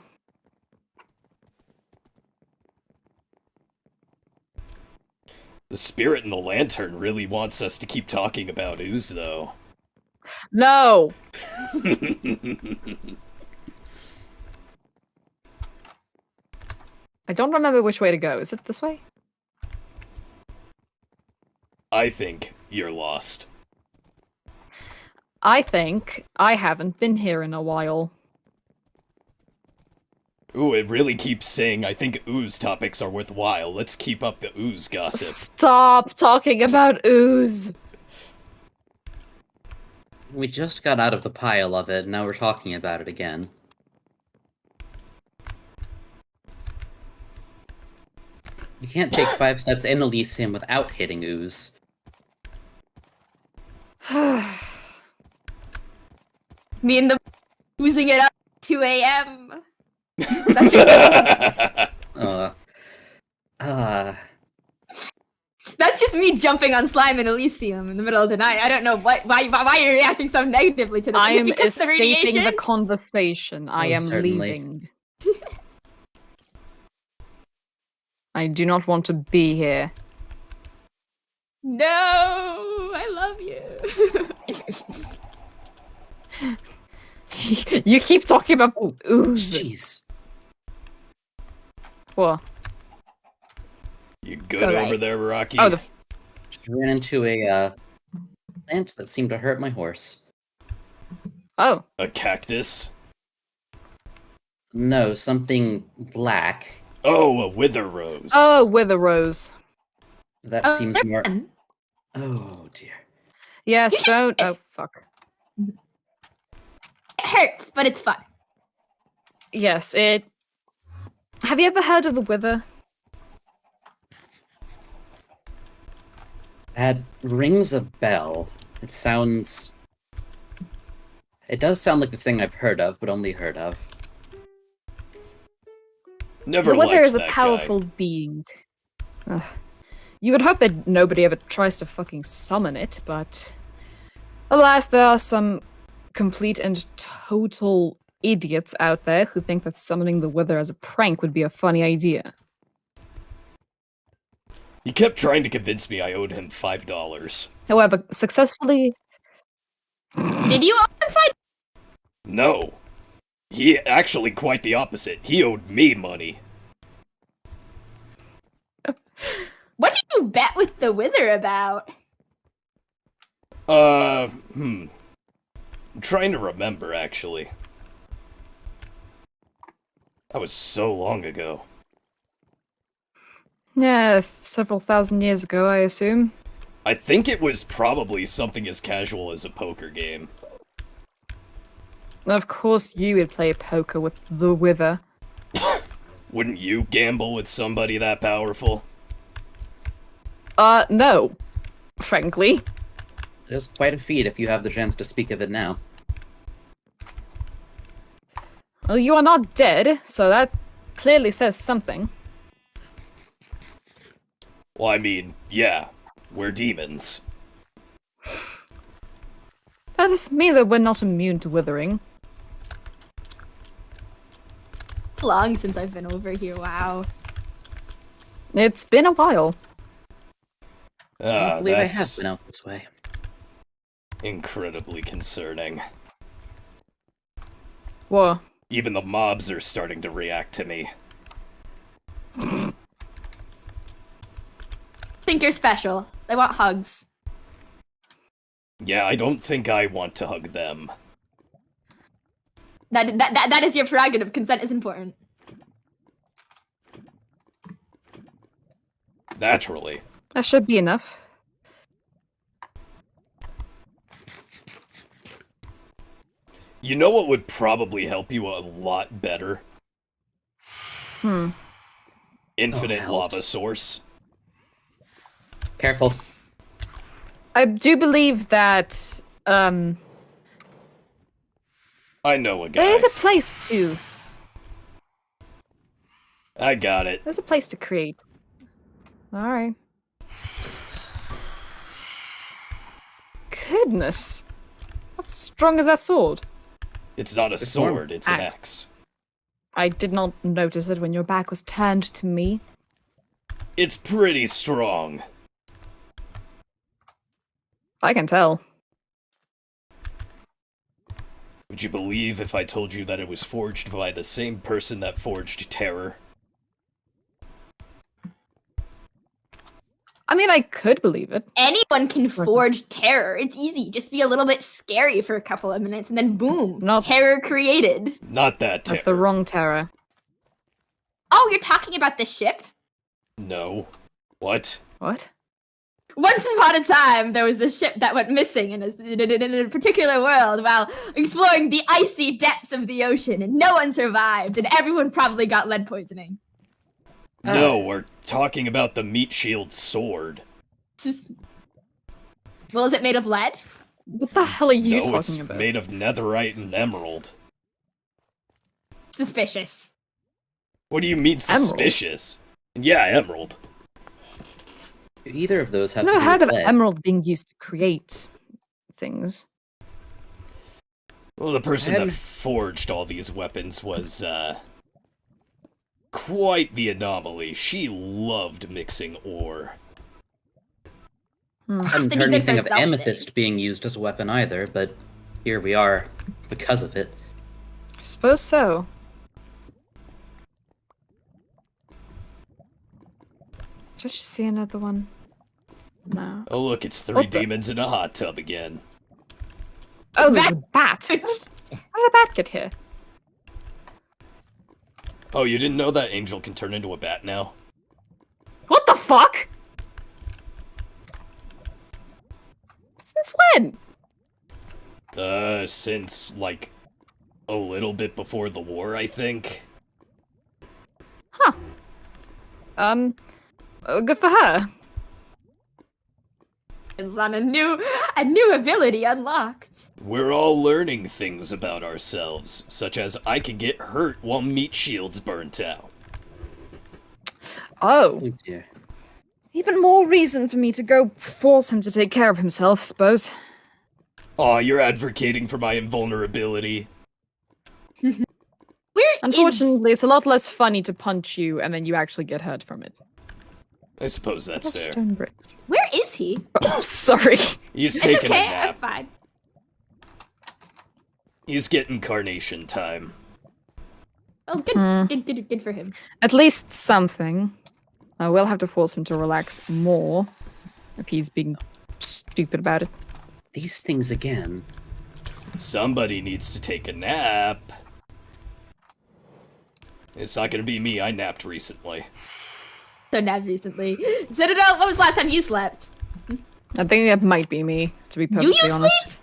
The spirit in the lantern really wants us to keep talking about ooze, though. No. I don't remember which way to go. Is it this way? I think you're lost. I think I haven't been here in a while. Ooh, it really keeps saying I think ooze topics are worthwhile. Let's keep up the ooze gossip. Stop talking about ooze. We just got out of the pile of it, and now we're talking about it again. You can't take 5 steps in Elysium without hitting ooze. Me and the oozing it up at 2 a.m. That's just me jumping on slime in Elysium in the middle of the night. I don't know why you're reacting so negatively to this. I am Because escaping the conversation. I am certainly. leaving. I do not want to be here. No, I love you. You keep talking about ooze. Jeez. What? You good alright. over there, Rocky? Oh, Just ran into a plant that seemed to hurt my horse. oh. A cactus? No, something black. Oh, a wither rose. Oh, Wither Rose. That seems they're more... fun. Oh, dear. Yes, don't. Oh, fuck. It hurts, but it's fun. Yes, it. Have you ever heard of the Wither? That rings a bell. It sounds... It does sound like the thing I've heard of, but only heard of. Never The Wither liked is a that powerful being. Ugh. You would hope that nobody ever tries to fucking summon it, but alas, there are some complete and total idiots out there who think that summoning the Wither as a prank would be a funny idea. He kept trying to convince me I owed him $5. However, successfully. Did you open fight? No. He actually quite the opposite. He owed me money. What did you bet with the Wither about? I'm trying to remember, actually. That was so long ago. Yeah, several thousand years ago, I assume. I think it was probably something as casual as a poker game. Of course, you would play poker with the Wither. Wouldn't you gamble with somebody that powerful? No. Frankly. It is quite a feat if you have the chance to speak of it now. Well, you are not dead, so that clearly says something. Well, I mean, yeah, we're demons. That doesn't mean that we're not immune to withering. Long since I've been over here, wow. It's been a while. I don't believe I have That's been out this way. incredibly concerning. Whoa. Even the mobs are starting to react to me. Think you're special. They want hugs. Yeah, I don't think I want to hug them. That is your prerogative. Consent is important. Naturally. That should be enough. You know what would probably help you a lot better? Infinite hells. lava source. Careful. I do believe that, I know a guy. there's a place to... I got it. There's a place to create. Alright. Goodness. How strong is that sword? It's not a It's sword, it's an axe. axe. I did not notice it when your back was turned to me. It's pretty strong. I can tell. Would you believe if I told you that it was forged by the same person that forged terror? I mean, I could believe it. Anyone can It's like- forge terror. It's easy. Just be a little bit scary for a couple of minutes, and then boom, Not- terror created. Not that terror. That's the wrong terror. Oh, you're talking about the ship? No. What? What? Once upon a time, there was a ship that went missing in a particular world while exploring the icy depths of the ocean, and no one survived, and everyone probably got lead poisoning. No, we're talking about the meat shield sword. Well, is it made of lead? What the hell are you No, it's talking about? made of netherite and emerald. Suspicious. What do you mean Emerald? suspicious? Yeah, emerald. Do either of those have I've to never do heard with of lead? emerald being used to create things. Well, the person I that hadn't- forged all these weapons was, quite the anomaly. She loved mixing ore. I Has hadn't to be heard good for anything of something. amethyst being used as a weapon either, but here we are because of it. I suppose so. Did I just see another one? No. Oh, look, it's 3 What the- demons in a hot tub again. Oh, there's a bat. How did a bat get here? Oh, you didn't know that Angel can turn into a bat now? What the fuck? Since when? Since, like, a little bit before the war, I think. Good for her. It's on a new ability unlocked. We're all learning things about ourselves, such as I can get hurt while meat shield's burnt out. Oh, Oh dear. even more reason for me to go force him to take care of himself, I suppose. Aw, you're advocating for my invulnerability. Where is- Unfortunately, it's a lot less funny to punch you and then you actually get hurt from it. I suppose that's Love fair. Stone bricks. Where is he? Oh, sorry. He's It's taking okay. a I'm nap. fine. He's getting carnation time. Oh, good, Hmm. good for him. At least something. I will have to force him to relax more if he's being stupid about it. These things again. Somebody needs to take a nap. It's not gonna be me, I napped recently. So napped recently. Citadel, when was the last time you slept? I think that might be me, to be Do perfectly you honest. sleep?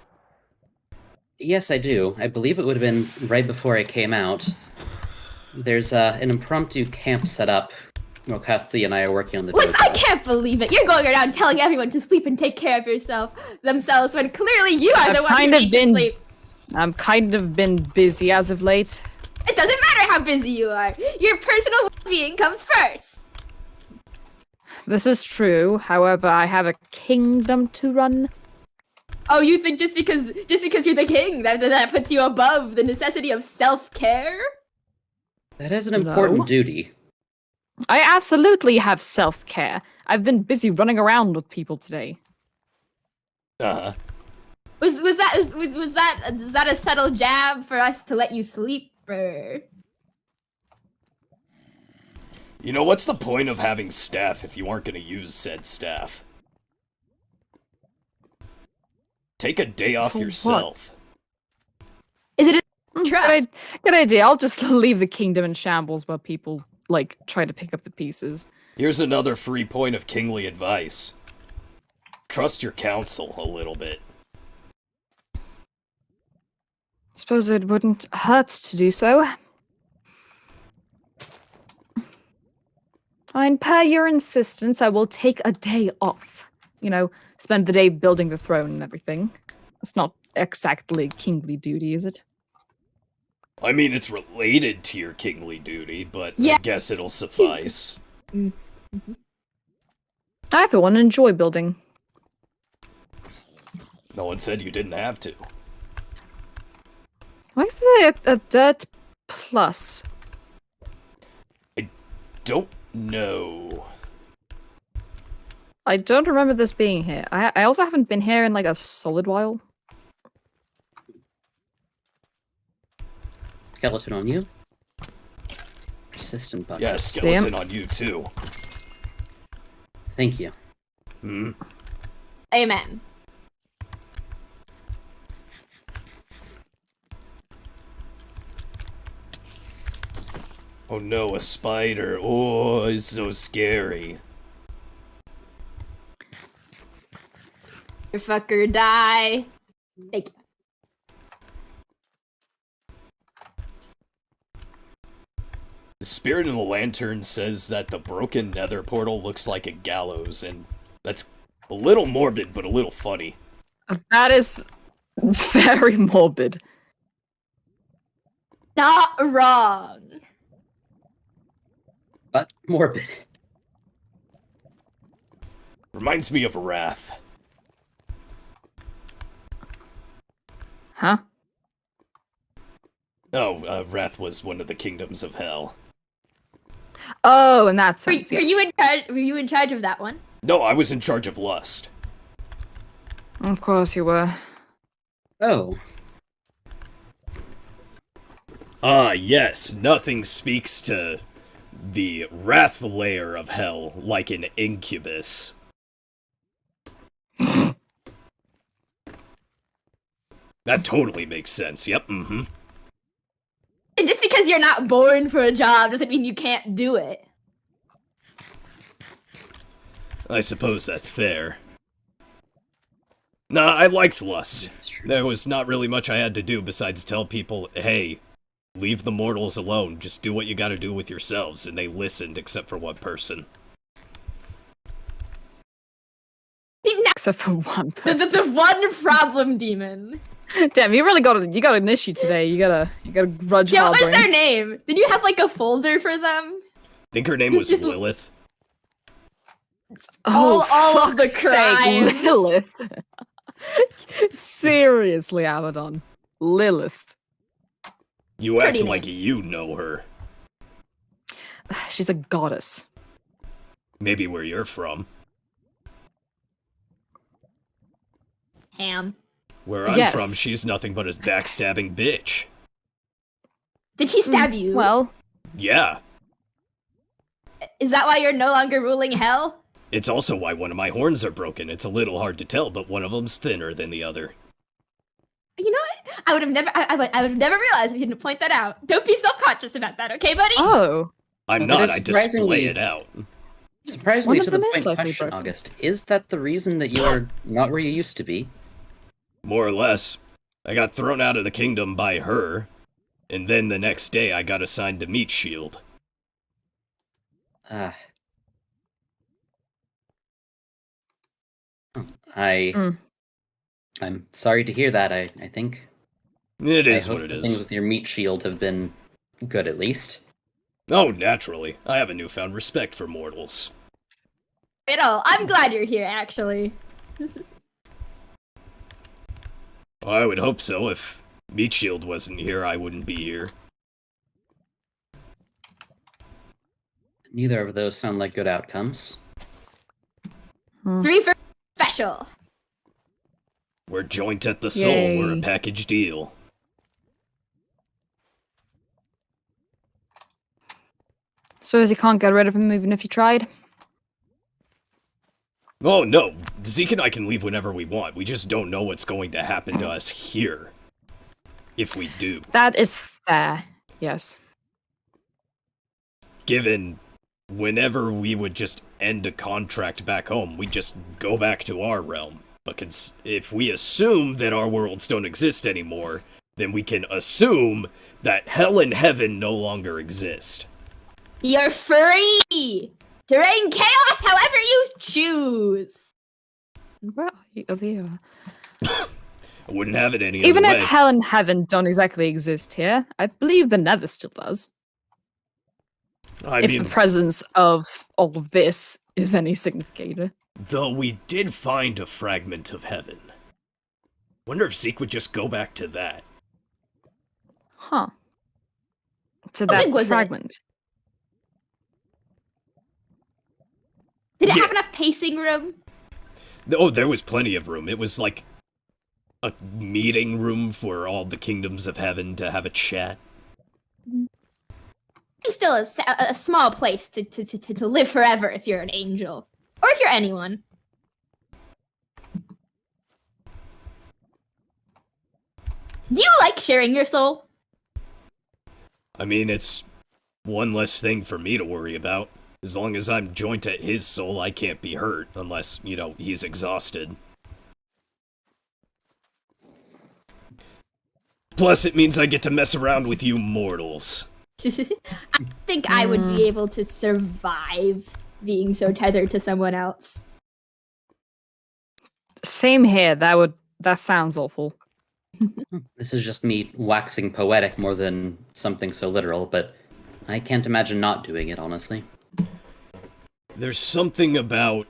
Yes, I do. I believe it would have been right before I came out. There's an impromptu camp set up. Mokatsi and I are working on the What? dojo. I can't believe it. You're going around telling everyone to sleep and take care of themselves, when clearly you are I've the one who kind of needs been- to sleep. I've kind of been busy as of late. It doesn't matter how busy you are. Your personal well-being comes first. This is true. However, I have a kingdom to run. Oh, you think just because you're the king that puts you above the necessity of self-care? That is an important No. duty. I absolutely have self-care. I've been busy running around with people today. Uh-huh. Was that a subtle jab for us to let you sleep, or? You know, what's the point of having staff if you aren't going to use said staff? Take a day off For what? yourself. Is it a Good, trust? good idea. I'll just leave the kingdom in shambles while people, like, try to pick up the pieces. Here's another free point of kingly advice. Trust your counsel a little bit. Suppose it wouldn't hurt to do so. Fine, per your insistence, I will take a day off. You know, spend the day building the throne and everything. It's not exactly a kingly duty, is it? I mean, it's related to your kingly duty, but Yeah. I guess it'll suffice. I, for one, enjoy building. No one said you didn't have to. Why is there a dirt plus? Don't know. I don't remember this being here. I also haven't been here in like a solid while. Skeleton on you. Persistent bucket. Yeah, skeleton on you too. Thank you. Hmm. Amen. Oh no, a spider. Oh, it's so scary. Your fucker die. Thank you. The spirit in the lantern says that the broken nether portal looks like a gallows, and that's a little morbid, but a little funny. That is very morbid. Not wrong. But morbid. Reminds me of Wrath. Huh? Oh, Wrath was one of the kingdoms of hell. Oh, in that Were, sense, were yes. you in charge? Were you in charge of that one? No, I was in charge of Lust. Of course you were. Oh. Ah, yes, nothing speaks to the Wrath layer of hell like an incubus. That totally makes sense, yep, mm-hmm. And just because you're not born for a job doesn't mean you can't do it. I suppose that's fair. Nah, I liked Lust. There was not really much I had to do besides tell people, hey, leave the mortals alone, just do what you gotta do with yourselves, and they listened except for one person. See, now, Except for one the, person. the one problem demon. Damn, you really got an issue today. You gotta grudge Yeah, what was harboring. their name? Did you have like a folder for them? Think her name was Just- Lilith? Oh, all of the fuck's sake, crimes. Lilith. Seriously, Abaddon. Lilith. You act Pretty like name. you know her. She's a goddess. Maybe where you're from. Ham. Where I'm Yes. from, she's nothing but a backstabbing bitch. Did she stab you? Well, Yeah. Is that why you're no longer ruling hell? It's also why one of my horns are broken. It's a little hard to tell, but one of them's thinner than the other. You know what? I would have never. I would have never realized if you didn't point that out. Don't be self-conscious about that, okay, buddy? oh. I'm Well, it not, is I display surprisingly- it out. Surprisingly One to of the them is point slightly question, broken. August. Is that the reason that you are not where you used to be? More or less. I got thrown out of the kingdom by her, and then the next day I got assigned to Meat Shield. Oh, Mm. I'm sorry to hear that. I think It I is hope what it the is. things with your meat shield have been good at least. Oh, naturally. I have a newfound respect for mortals. at all. I'm glad you're here, actually. Well, I would hope so. If Meat Shield wasn't here, I wouldn't be here. Neither of those sound like good outcomes. 3 for special. We're joint at the soul. Yay. We're a package deal. Suppose you can't get rid of him even if you tried. Oh, no. Zeke and I can leave whenever we want. We just don't know what's going to happen to us here. If we do. That is fair. Yes. Given whenever we would just end a contract back home, we just go back to our realm. Because if we assume that our worlds don't exist anymore, then we can assume that hell and heaven no longer exist. You're free to reign chaos however you choose. Where are you? Oh, there you are. I wouldn't have it any Even other if way. hell and heaven don't exactly exist here, I believe the nether still does. I if mean, the presence of all of this is any significator. though we did find a fragment of heaven. Wonder if Zeke would just go back to that. Huh. To How big that was it? fragment. Did it Yeah. have enough pacing room? Oh, there was plenty of room. It was like a meeting room for all the kingdoms of heaven to have a chat. It's still a small place to live forever if you're an angel. Or if you're anyone. Do you like sharing your soul? I mean, it's one less thing for me to worry about. As long as I'm joint at his soul, I can't be hurt, unless, he's exhausted. Plus, it means I get to mess around with you mortals. I think I would be able to survive being so tethered to someone else. Same here. That sounds awful. This is just me waxing poetic more than something so literal, but I can't imagine not doing it, honestly. There's something about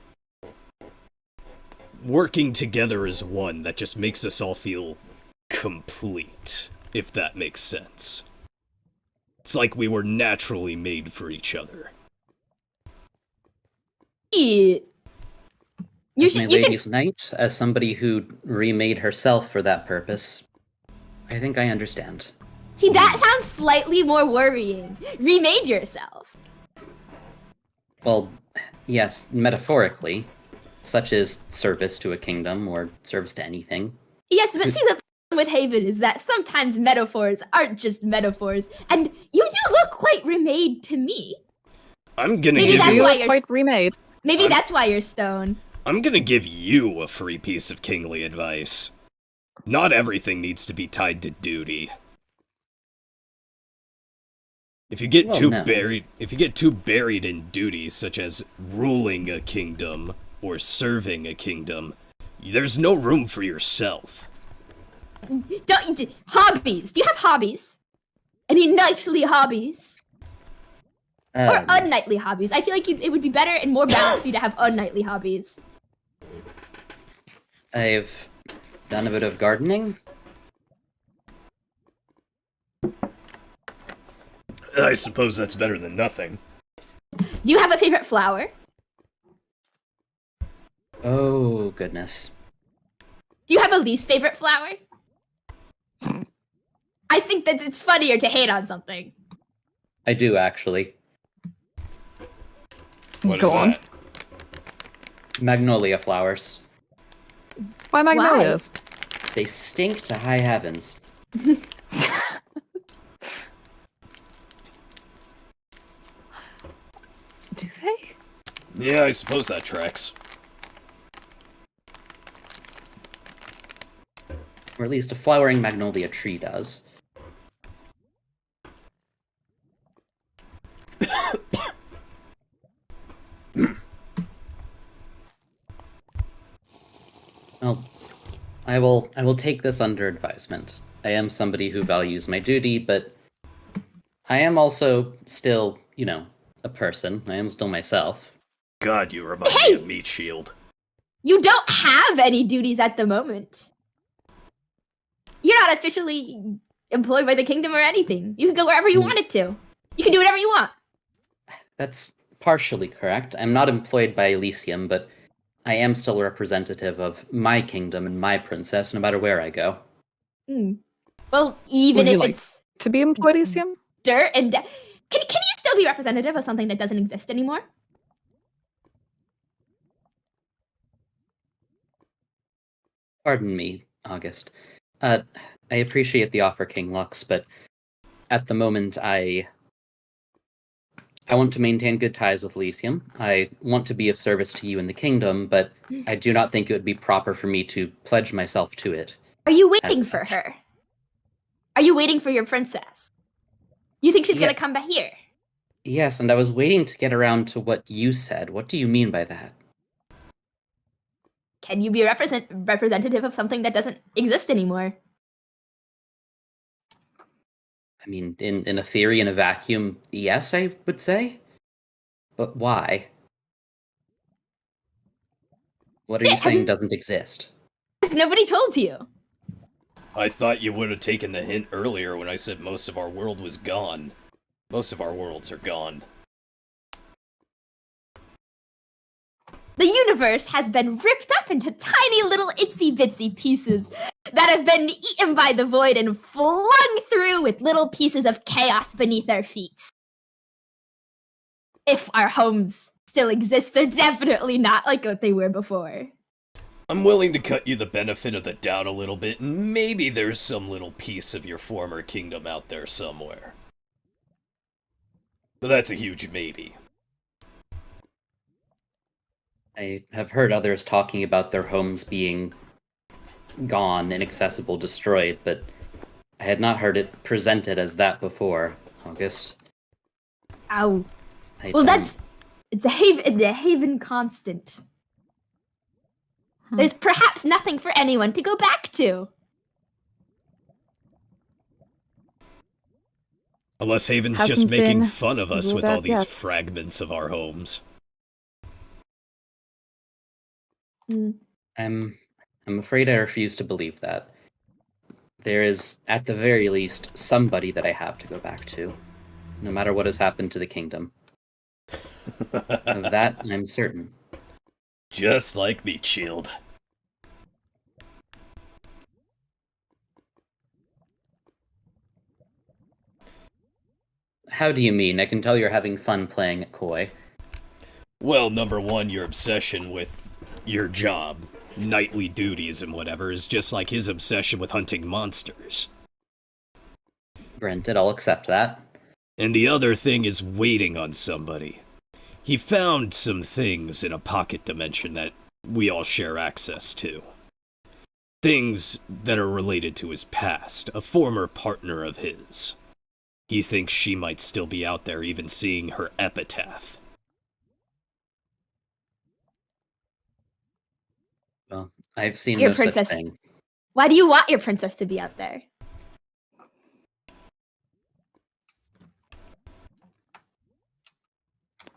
working together as one that just makes us all feel complete, if that makes sense. It's like we were naturally made for each other. You As my should, you should lady's knight, as somebody who remade herself for that purpose, I think I understand. see, that sounds slightly more worrying. Remade yourself. Well, yes, metaphorically, such as service to a kingdom or service to anything. Yes, but see, the problem with Haven is that sometimes metaphors aren't just metaphors, and you do look quite remade to me. I'm gonna Maybe give that's you why You you're look quite remade. Maybe I'm- that's why you're stone. I'm gonna give you a free piece of kingly advice. Not everything needs to be tied to duty. If you get Well, too no. buried in duty, such as ruling a kingdom or serving a kingdom, there's no room for yourself. Hobbies. Do you have hobbies? Any knightly hobbies? Or Um, unknightly hobbies? I feel like it would be better and more balanced for you to have unknightly hobbies. I've done a bit of gardening. I suppose that's better than nothing. Do you have a favorite flower? Oh, goodness. Do you have a least favorite flower? I think that it's funnier to hate on something. I do, actually. What Go is on. that? Magnolia flowers. Why magnolias? They stink to high heavens. Do they? Yeah, I suppose that tracks. Or at least a flowering magnolia tree does. Well, I will take this under advisement. I am somebody who values my duty, but I am also still, a person. I am still myself. God, you remind Hey! me of Meat Shield. You don't have any duties at the moment. You're not officially employed by the kingdom or anything. You can go wherever you wanted to. You can do whatever you want. That's partially correct. I'm not employed by Elysium, but I am still a representative of my kingdom and my princess, no matter where I go. Well, even Would you if like it's to be employed, Elysium? dirt and can you still be representative of something that doesn't exist anymore? Pardon me, August. I appreciate the offer, King Lux, but at the moment I want to maintain good ties with Elysium. I want to be of service to you in the kingdom, but I do not think it would be proper for me to pledge myself to it. Are you waiting as for such. her? Are you waiting for your princess? You think she's Yeah. gonna come back here? Yes, and I was waiting to get around to what you said. What do you mean by that? Can you be a representative of something that doesn't exist anymore? I mean, in a theory, in a vacuum, yes, I would say. But why? What are you saying doesn't exist? Nobody told you. I thought you would have taken the hint earlier when I said most of our world was gone. Most of our worlds are gone. The universe has been ripped up into tiny little itsy bitsy pieces that have been eaten by the void and flung through with little pieces of chaos beneath our feet. If our homes still exist, they're definitely not like what they were before. I'm willing to cut you the benefit of the doubt a little bit, and maybe there's some little piece of your former kingdom out there somewhere. But that's a huge maybe. I have heard others talking about their homes being gone, inaccessible, destroyed, but I had not heard it presented as that before, August. Ow. I Well, don't- it's a haven constant. There's perhaps nothing for anyone to go back to. Unless Haven's Hasn't just making been fun of us ruled with all out these yet. fragments of our homes. I'm afraid I refuse to believe that. There is, at the very least, somebody that I have to go back to, no matter what has happened to the kingdom. Of that, I'm certain. Just like Meat Shield. How do you mean? I can tell you're having fun playing at Koi. Well, number one, your obsession with your job, nightly duties and whatever, is just like his obsession with hunting monsters. Granted, I'll accept that. And the other thing is waiting on somebody. He found some things in a pocket dimension that we all share access to. Things that are related to his past, a former partner of his. He thinks she might still be out there, even seeing her epitaph. Well, I've seen Your no princess. such thing. Why do you want your princess to be out there?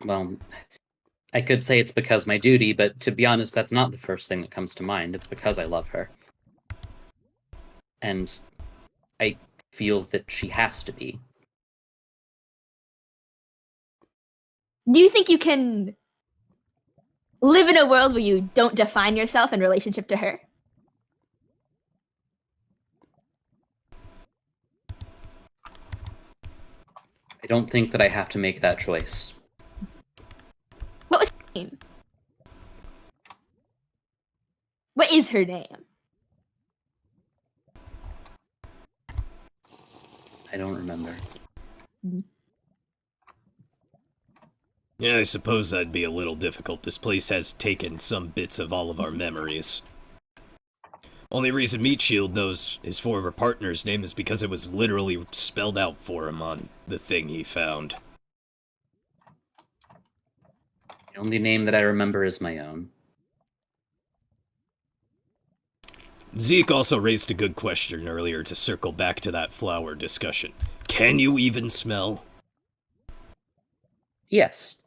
Well, I could say it's because my duty, but to be honest, that's not the first thing that comes to mind. It's because I love her. And I feel that she has to be. Do you think you can live in a world where you don't define yourself in relationship to her? I don't think that I have to make that choice. What was her name? What is her name? I don't remember. Yeah, I suppose that'd be a little difficult. This place has taken some bits of all of our memories. Only reason Meat Shield knows his former partner's name is because it was literally spelled out for him on the thing he found. The only name that I remember is my own. Zeke also raised a good question earlier to circle back to that flower discussion. Can you even smell? Yes.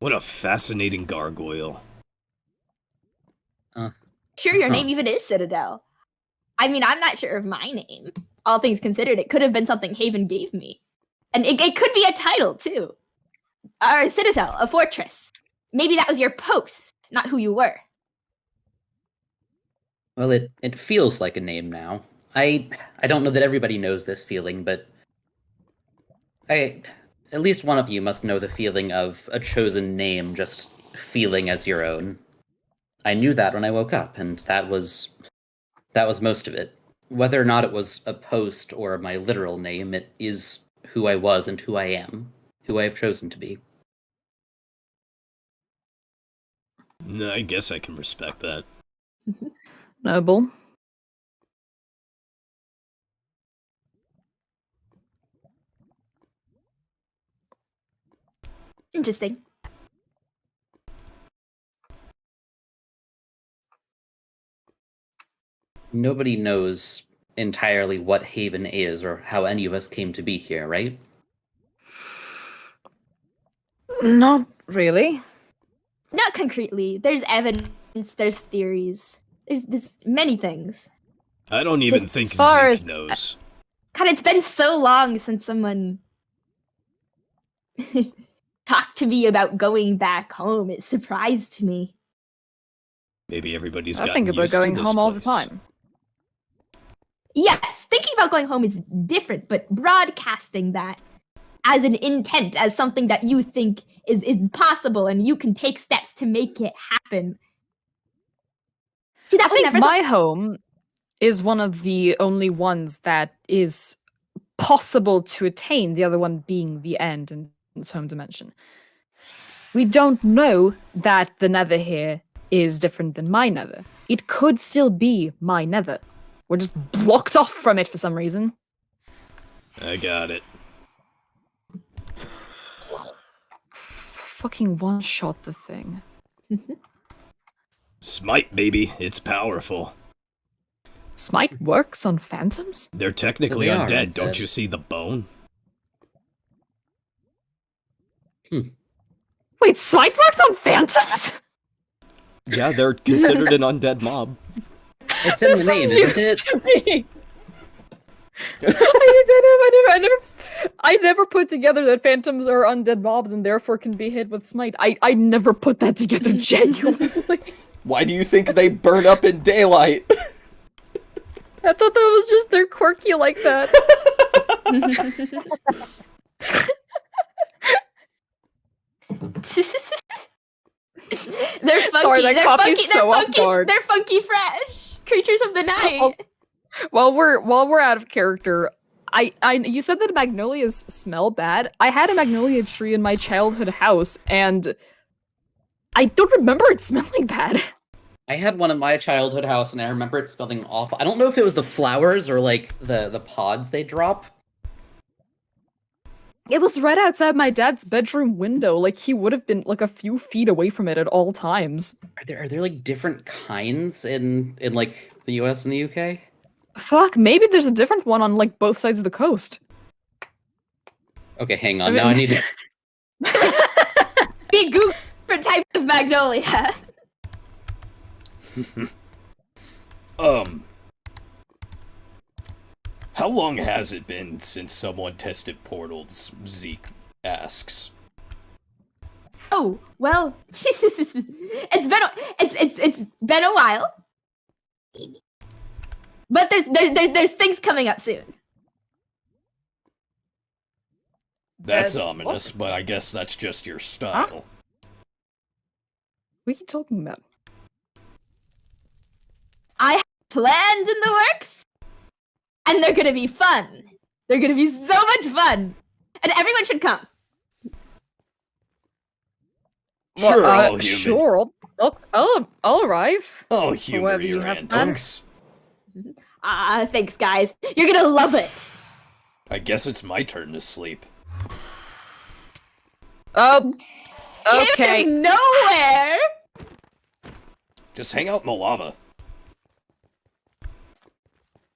What a fascinating gargoyle. Sure, your Huh. name even is Citadel. I mean, I'm not sure of my name. All things considered, it could have been something Haven gave me. And it could be a title, too. Or Citadel, a fortress. Maybe that was your post, not who you were. Well, it feels like a name now. I don't know that everybody knows this feeling, but at least one of you must know the feeling of a chosen name just feeling as your own. I knew that when I woke up, and that was most of it. Whether or not it was a post or my literal name, it is who I was and who I am, who I have chosen to be. I guess I can respect that. Noble. Interesting. Nobody knows entirely what Haven is or how any of us came to be here, right? Not really. Not concretely. There's evidence, there's theories. There's many things. I don't even As think far Zeke as- knows. God, it's been so long since someone talked to me about going back home. It surprised me. Maybe everybody's I gotten think about used to going this home all the place. time. Yes, thinking about going home is different, but broadcasting that as an intent, as something that you think is possible and you can take steps to make it happen. See, that I was think never my home is one of the only ones that is possible to attain, the other one being the end in its home dimension. We don't know that the nether here is different than my nether. It could still be my nether. We're just blocked off from it for some reason. I got it. Fucking one-shot the thing. Smite, baby. It's powerful. Smite works on phantoms? They're technically So they are undead. Don't undead. you see the bone? Wait, Smite works on phantoms? Yeah, they're considered an undead mob. It's in the This name, is isn't news it? to me. I never put together that phantoms are undead mobs and therefore can be hit with smite. I never put that together genuinely. Why do you think they burn up in daylight? I thought that was just they're quirky like that. they're funky. Sorry, that they're caught me funky. so they're off funky. guard. They're funky fresh creatures of the night. Also, while we're out of character, I you said that magnolias smell bad. I had a magnolia tree in my childhood house, and I don't remember it smelling bad. I had one in my childhood house, and I remember it smelling awful. I don't know if it was the flowers or like the pods they drop. It was right outside my dad's bedroom window. Like he would have been like a few feet away from it at all times. Are there like different kinds in like the US and the UK? Fuck, maybe there's a different one on like both sides of the coast. Okay, hang on. I Now I mean- need to. Be Google different types of magnolia. How long has it been since someone tested portals? Zeke asks. Oh well, it's been a while, but there's things coming up soon. That's Yes. ominous, but I guess that's just your style. What are you talking about? I have plans in the works, and they're gonna be fun. They're gonna be so much fun, and everyone should come. Sure, Well, all human. Sure, I'll arrive. I'll humor whatever your you have antics. Thanks, guys. You're gonna love it. I guess it's my turn to sleep. Oh, Came okay. out of nowhere. Just hang out in the lava.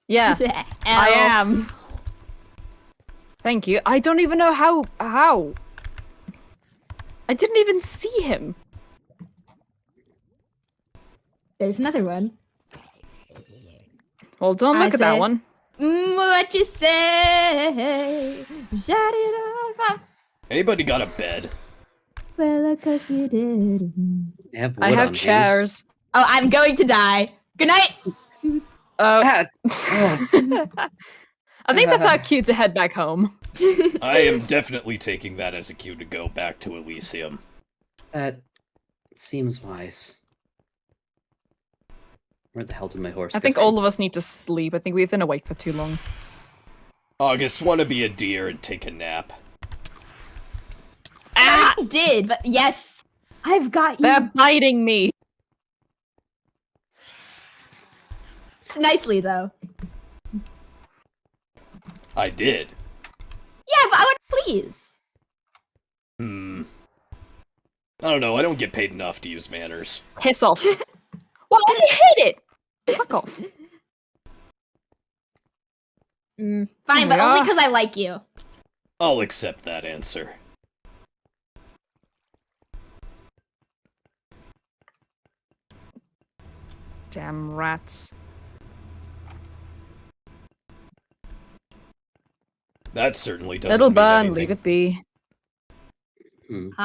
Yeah, I Ow. am. Thank you. I don't even know how. I didn't even see him. There's another one. Well, don't I look at that said- one. What you say? Shout it out. Anybody got a bed? Well, of course you did. I have I wood have on chairs. Oh, I'm going to die. Good night. Oh. Hand. Ah, I think that's our cue to head back home. I am definitely taking that as a cue to go back to Elysium. that seems wise. Where the hell did my horse I go? think all of us need to sleep. I think we've been awake for too long. August, want to be a deer and take a nap? I did, but yes, I've got you. They're biting me. Nicely though. I did. Yeah, but I would please. I don't know, I don't get paid enough to use manners. Piss off. Well, I hit it. Fuck off. Fine, There but we only are. because I like you. I'll accept that answer. Damn rats. That certainly doesn't Little mean burn, anything. leave it be. Certainly,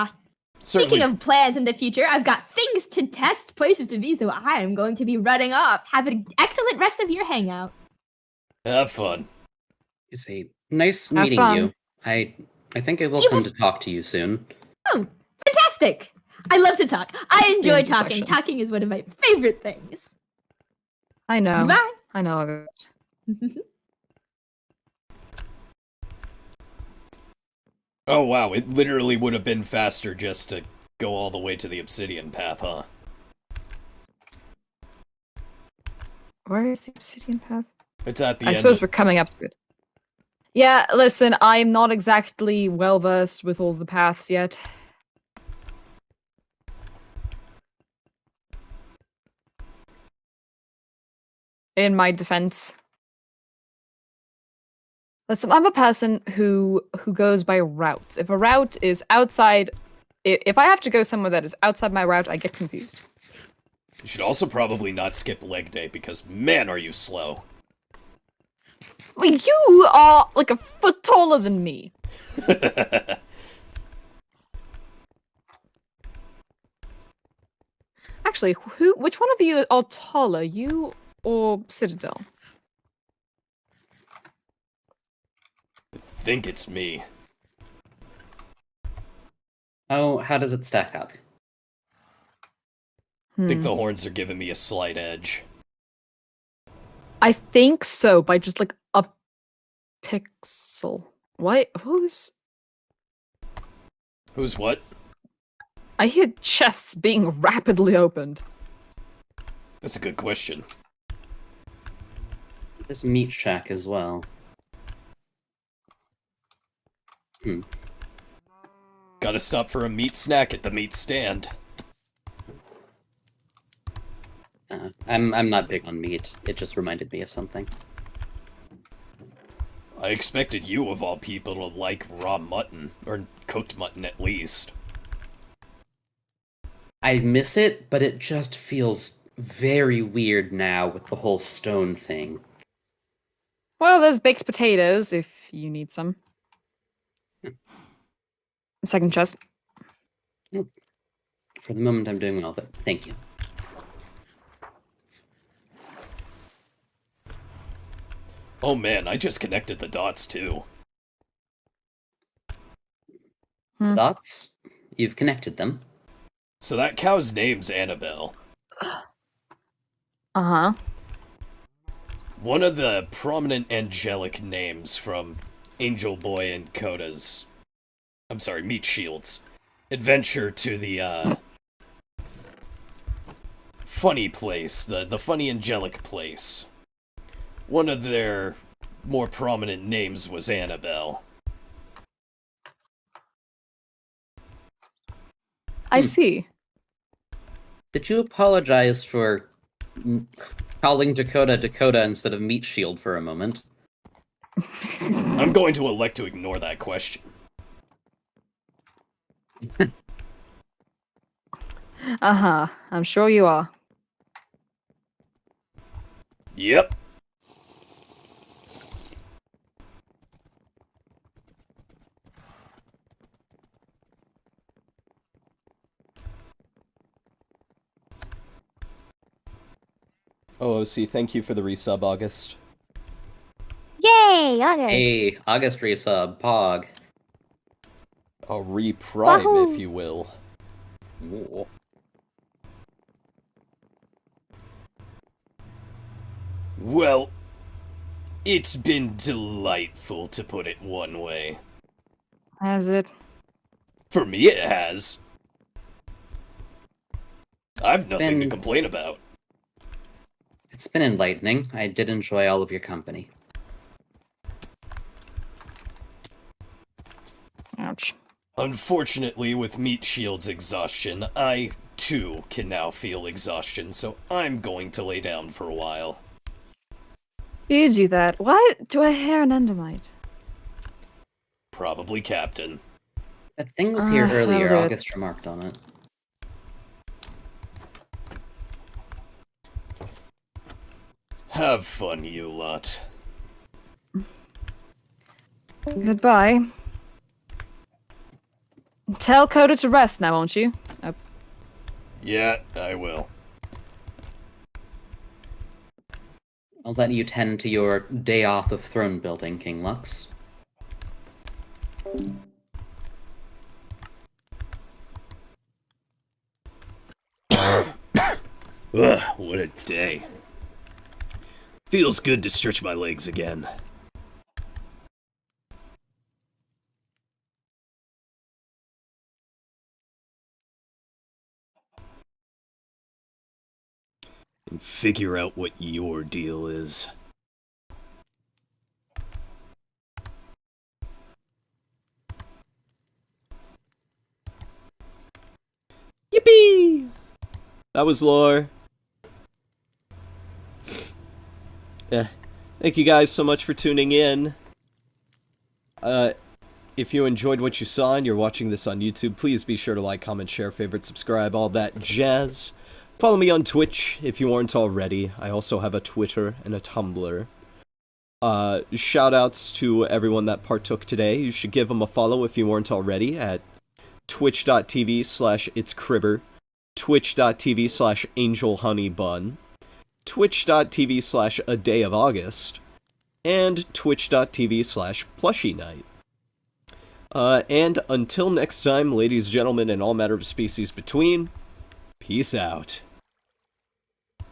Speaking of plans in the future, I've got things to test, places to be, so I am going to be running off. Have an excellent rest of your hangout. have fun. You see, nice Have meeting fun. you. I think I will You come will- to talk to you soon. Oh, fantastic! I love to talk. I enjoy intersection. talking. Talking is one of my favorite things. I know. Bye. I know. August. Oh wow, it literally would have been faster just to go all the way to the obsidian path, huh? Where is the obsidian path? It's at the I end. suppose we're coming up to it. Yeah, listen, I'm not exactly well versed with all the paths yet. In my defense. Listen, I'm a person who goes by routes. If a route is outside, if I have to go somewhere that is outside my route, I get confused. You should also probably not skip leg day because man are you slow. Well, you are like a foot taller than me. Actually, which one of you are taller, you or Citadel? I think it's me. Oh, how does it stack up? I think the horns are giving me a slight edge. I think so, by just like a pixel. What? Who's? Who's what? I hear chests being rapidly opened. That's a good question. This meat shack as well. Gotta stop for a meat snack at the meat stand. I'm not big on meat. It just reminded me of something. I expected you, of all people, to like raw mutton, or cooked mutton at least. I miss it, but it just feels very weird now with the whole stone thing. Well, there's baked potatoes if you need some. Second chest. For the moment, I'm doing well, but thank you. Oh man, I just connected the dots too. Dots? You've connected them. So that cow's name's Annabelle. Uh-huh. One of the prominent angelic names from Angel Boy and Coda's... I'm sorry, Meat Shield's adventure to the, funny place, the funny angelic place. One of their more prominent names was Annabelle. I see. Did you apologize for calling Dakota instead of Meat Shield for a moment? I'm going to elect to ignore that question. Uh-huh. I'm sure you are. Yep. Oh, OC, thank you for the resub, August. Yay, August. Hey, August resub, Pog. A reprime, Wahoo! if you will. Ooh. Well, it's been delightful, to put it one way. Has it? For me, it has. I've nothing to Been- complain about. It's been enlightening. I did enjoy all of your company. Ouch. Unfortunately, with Meat Shield's exhaustion, I, too, can now feel exhaustion, so I'm going to lay down for a while. You do that. Why do I hear an endermite? Probably Captain. That thing was here that'll earlier. do it. August remarked on it. Have fun, you lot. Goodbye. Tell Coda to rest now, won't you? Yeah, I will. I'll let you tend to your day off of throne building, King Lux. Ugh, what a day. Feels good to stretch my legs again. And figure out what your deal is. Yippee! That was lore. Yeah. Thank you guys so much for tuning in. If you enjoyed what you saw and you're watching this on YouTube, please be sure to like, comment, share, favorite, subscribe, all that jazz. Follow me on Twitch if you aren't already. I also have a Twitter and a Tumblr. Shoutouts to everyone that partook today. You should give them a follow if you weren't already at twitch.tv/ItsKriber, twitch.tv/angelhunnybunn, twitch.tv/adayofaugust, and twitch.tv/plushieknight. And until next time, ladies, gentlemen, and all matter of species between, peace out.